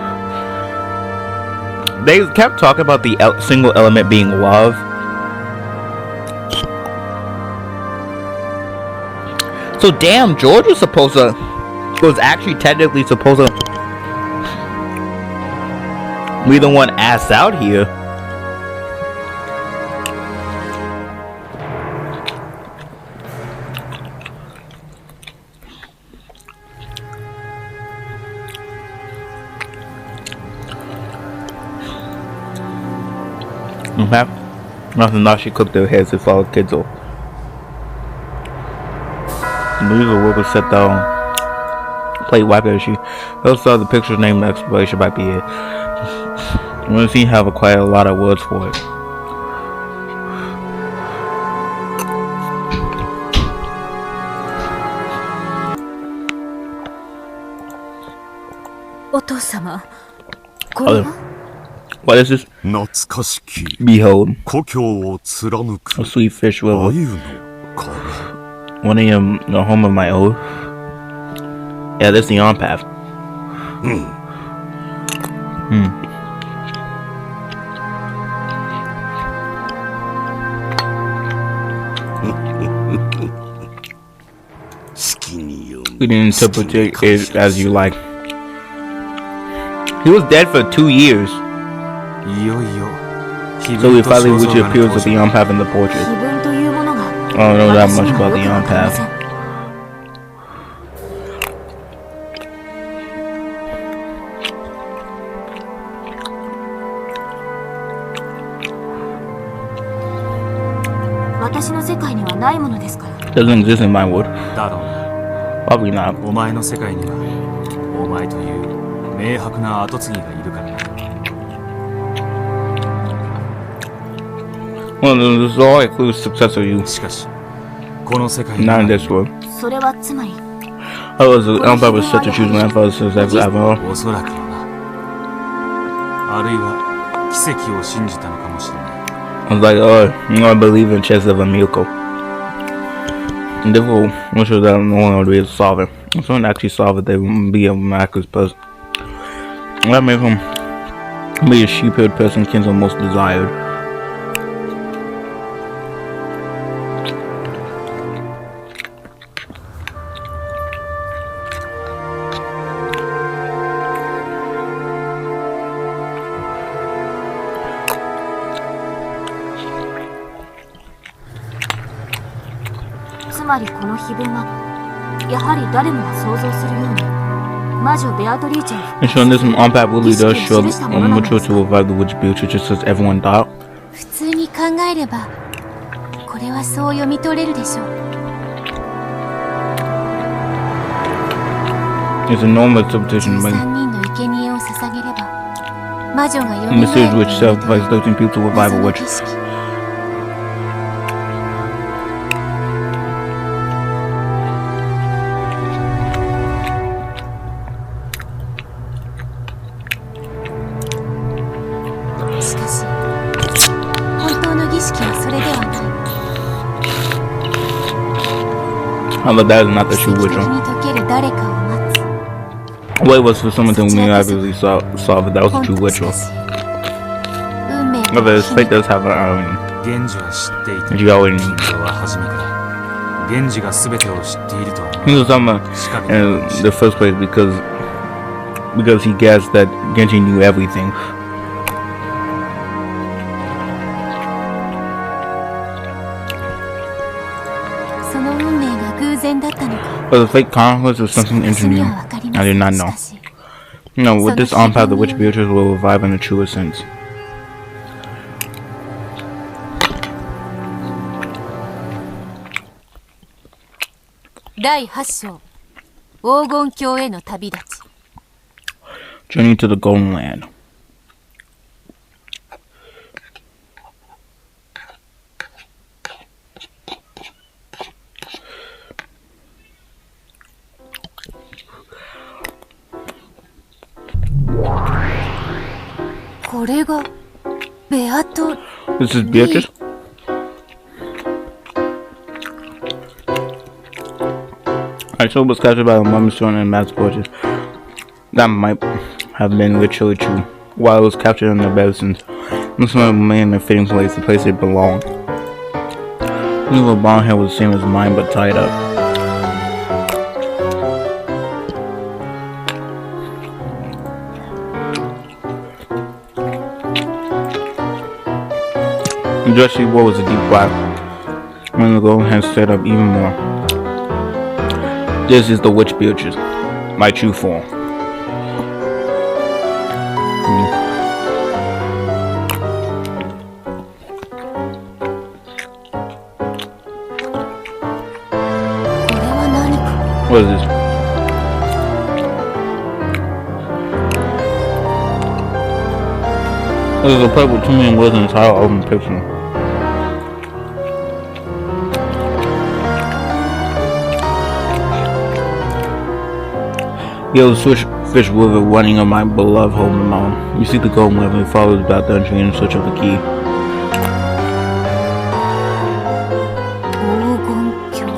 they kept talking about the single element being love. So damn, George was actually technically supposed to be the one asked out here. Nothing. Now she cooked their heads to follow Kidzo. The usual workers set down plate wipe as she also the picture's name and explanation might be it. I'm gonna see have quite a lot of words for it. 様、これは What is this? 懐かしき Behold, 故郷を貫く a sweet fish 鮎 river, の川 one of the home of my oath. Yeah, that's the on path. Hmm. 好きに読む You can interpret it as you like. He was dead for 2 years, いよいよ so we finally which appears at the on path in the portrait. 気分というものが I don't know that 私 much には about よ the くわ on かりませ path. ん。私の世界にはないものですから。 Doesn't exist in my world. だろうな Probably not. お前の世界にはお前という明白な跡継ぎがいるからな Well, this is all includes successor you. しかしこの世界に Not は in this world. それはつまり、 I was the on path was set to choose my father since I've ever. おそらくはなあるいは奇跡を信じたのかもしれない I was like, oh, I believe in chess of a Miyoko. And therefore, which was that no one would be able to solve it. If someone actually solve it, they wouldn't be a miraculous person. That made him be a sheep-haired person Kenzo most desired. "つまりこの碑文はやはり誰もが想像するように魔女ベアトリーチェを And showing this on path really does show which was to revive the witch Beatrice just as everyone thought. 普通に考えればこれはそう読み取れるでしょう。 It's a normal interpretation, 13 but 人の生贄を捧げれば魔女が読 the み mysterious witch sacrificed 13 people to revive a witch. しかし本当の儀式はそれではない。 However, that is not the 奇 true 跡 witch. 的に解ける誰かを待つ。 What it was for someone to miraculously solve it, that was the 本 true 当し ritual. かし運命 However, の this fate does have an 源氏は知っていた duality. 金蔵は初めから源氏が全てを知っていると思う He was talking 仕掛 about けた in the first place because he guessed that Genji knew everything. その運命が偶然だったのか。 But the fake conquest was something 私 into に you. はわかりま I せ did ん。 not し know. かし No, with this on path, the witch Beatrice will revive in the truest sense. 第8章黄金鏡への旅立ち。 Journey to the Golden Land. This is Beatrice? Axel was captured by the Mummy Stone and Matt's fortress. That might have been literally true. While it was captured in the basins, this one remained in a fitting place, the place it belonged. The little bond hair was the same as mine, but tied up. The dress she wore was a deep black. When the golden hand stood up even more. This is the witch Beatrice, my true form. What is this? This is a plate with 2 million words in the title of the picture. Yo, switch fish with it running on my beloved home amount. You see the golden lamp and follows about the entry in search of the key. 黄金鏡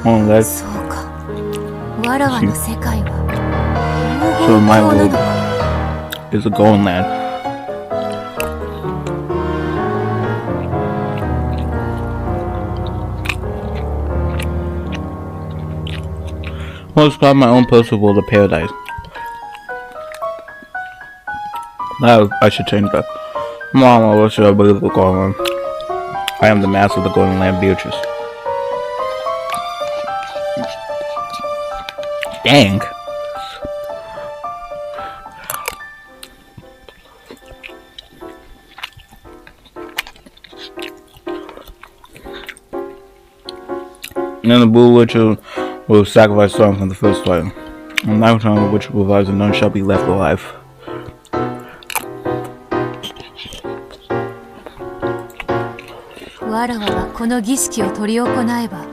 On that, そうかわらわの世界は so 黄 my 金鏡な world のか is a golden land. Well, it's called my own personal world of paradise. I should change that. Mama, what should I believe the golden land? I am the master of the golden land, Beatrice. Dang. And then the bull witcher will sacrifice some from the first fire. And the time which revives and none shall be left alive. わらわはこの儀式を執り行えば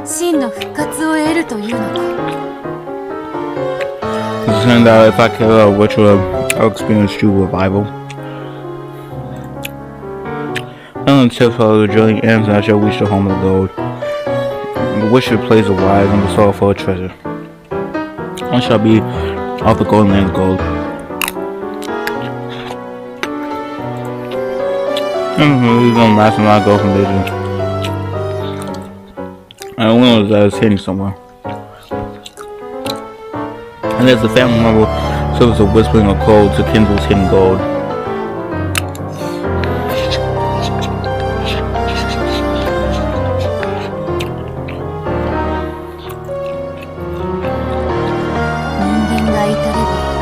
真の復活を得るというのか And if I kill a witcher, I'll experience true revival. And until the journey ends, I shall reach the home of the gold. The witcher plays a wise and the soul for a treasure. I shall be of the golden land gold. He's gonna master my gold from vision. I don't know if that is hidden somewhere. And there's a family member serves a whispering of cold to Kindle's hidden gold.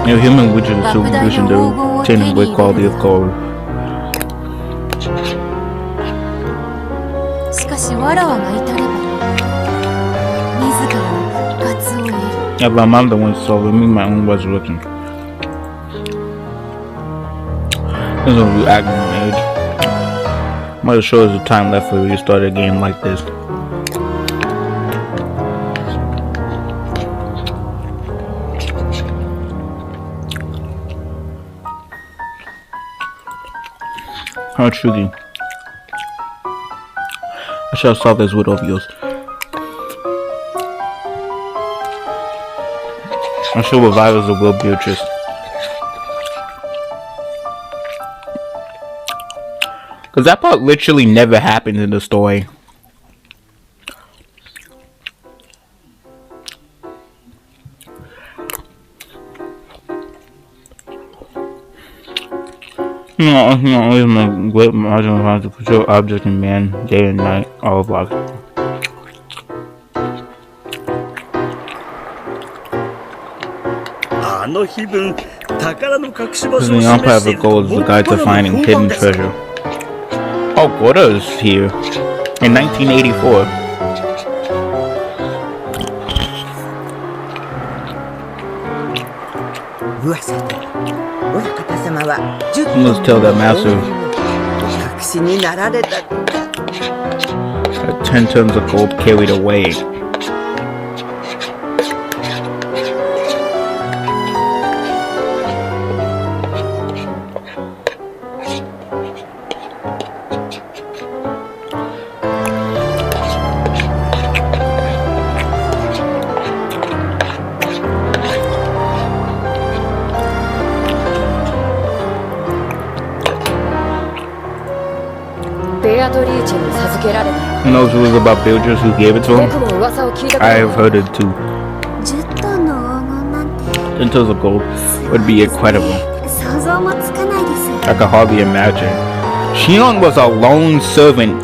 Your human witches are supervision to obtain a great quality of gold. しかしわらわが至れば自らの復活を得る Yeah, but I'm the one solving me my own resurrection. This is a new acting age. Might show us the time left for you to start a game like this. How tricky. I shall solve this riddle of yours. I shall revive as the will Beatrice. Cause that part literally never happened in the story. No, always my great margin of to control object in man, day and night, all of life. This is the Empire of the Gold is the guide to finding hidden treasure. Oh, Gorda is here in 1984. Let's tell that master that 10 tons of gold carried away. Who knows who was about Beatrice who gave it to him? I have heard it too. 10トンの黄金なんて 10 tons of gold would be incredible. 想像もつかないです。 I can hardly imagine. Shion was a lone servant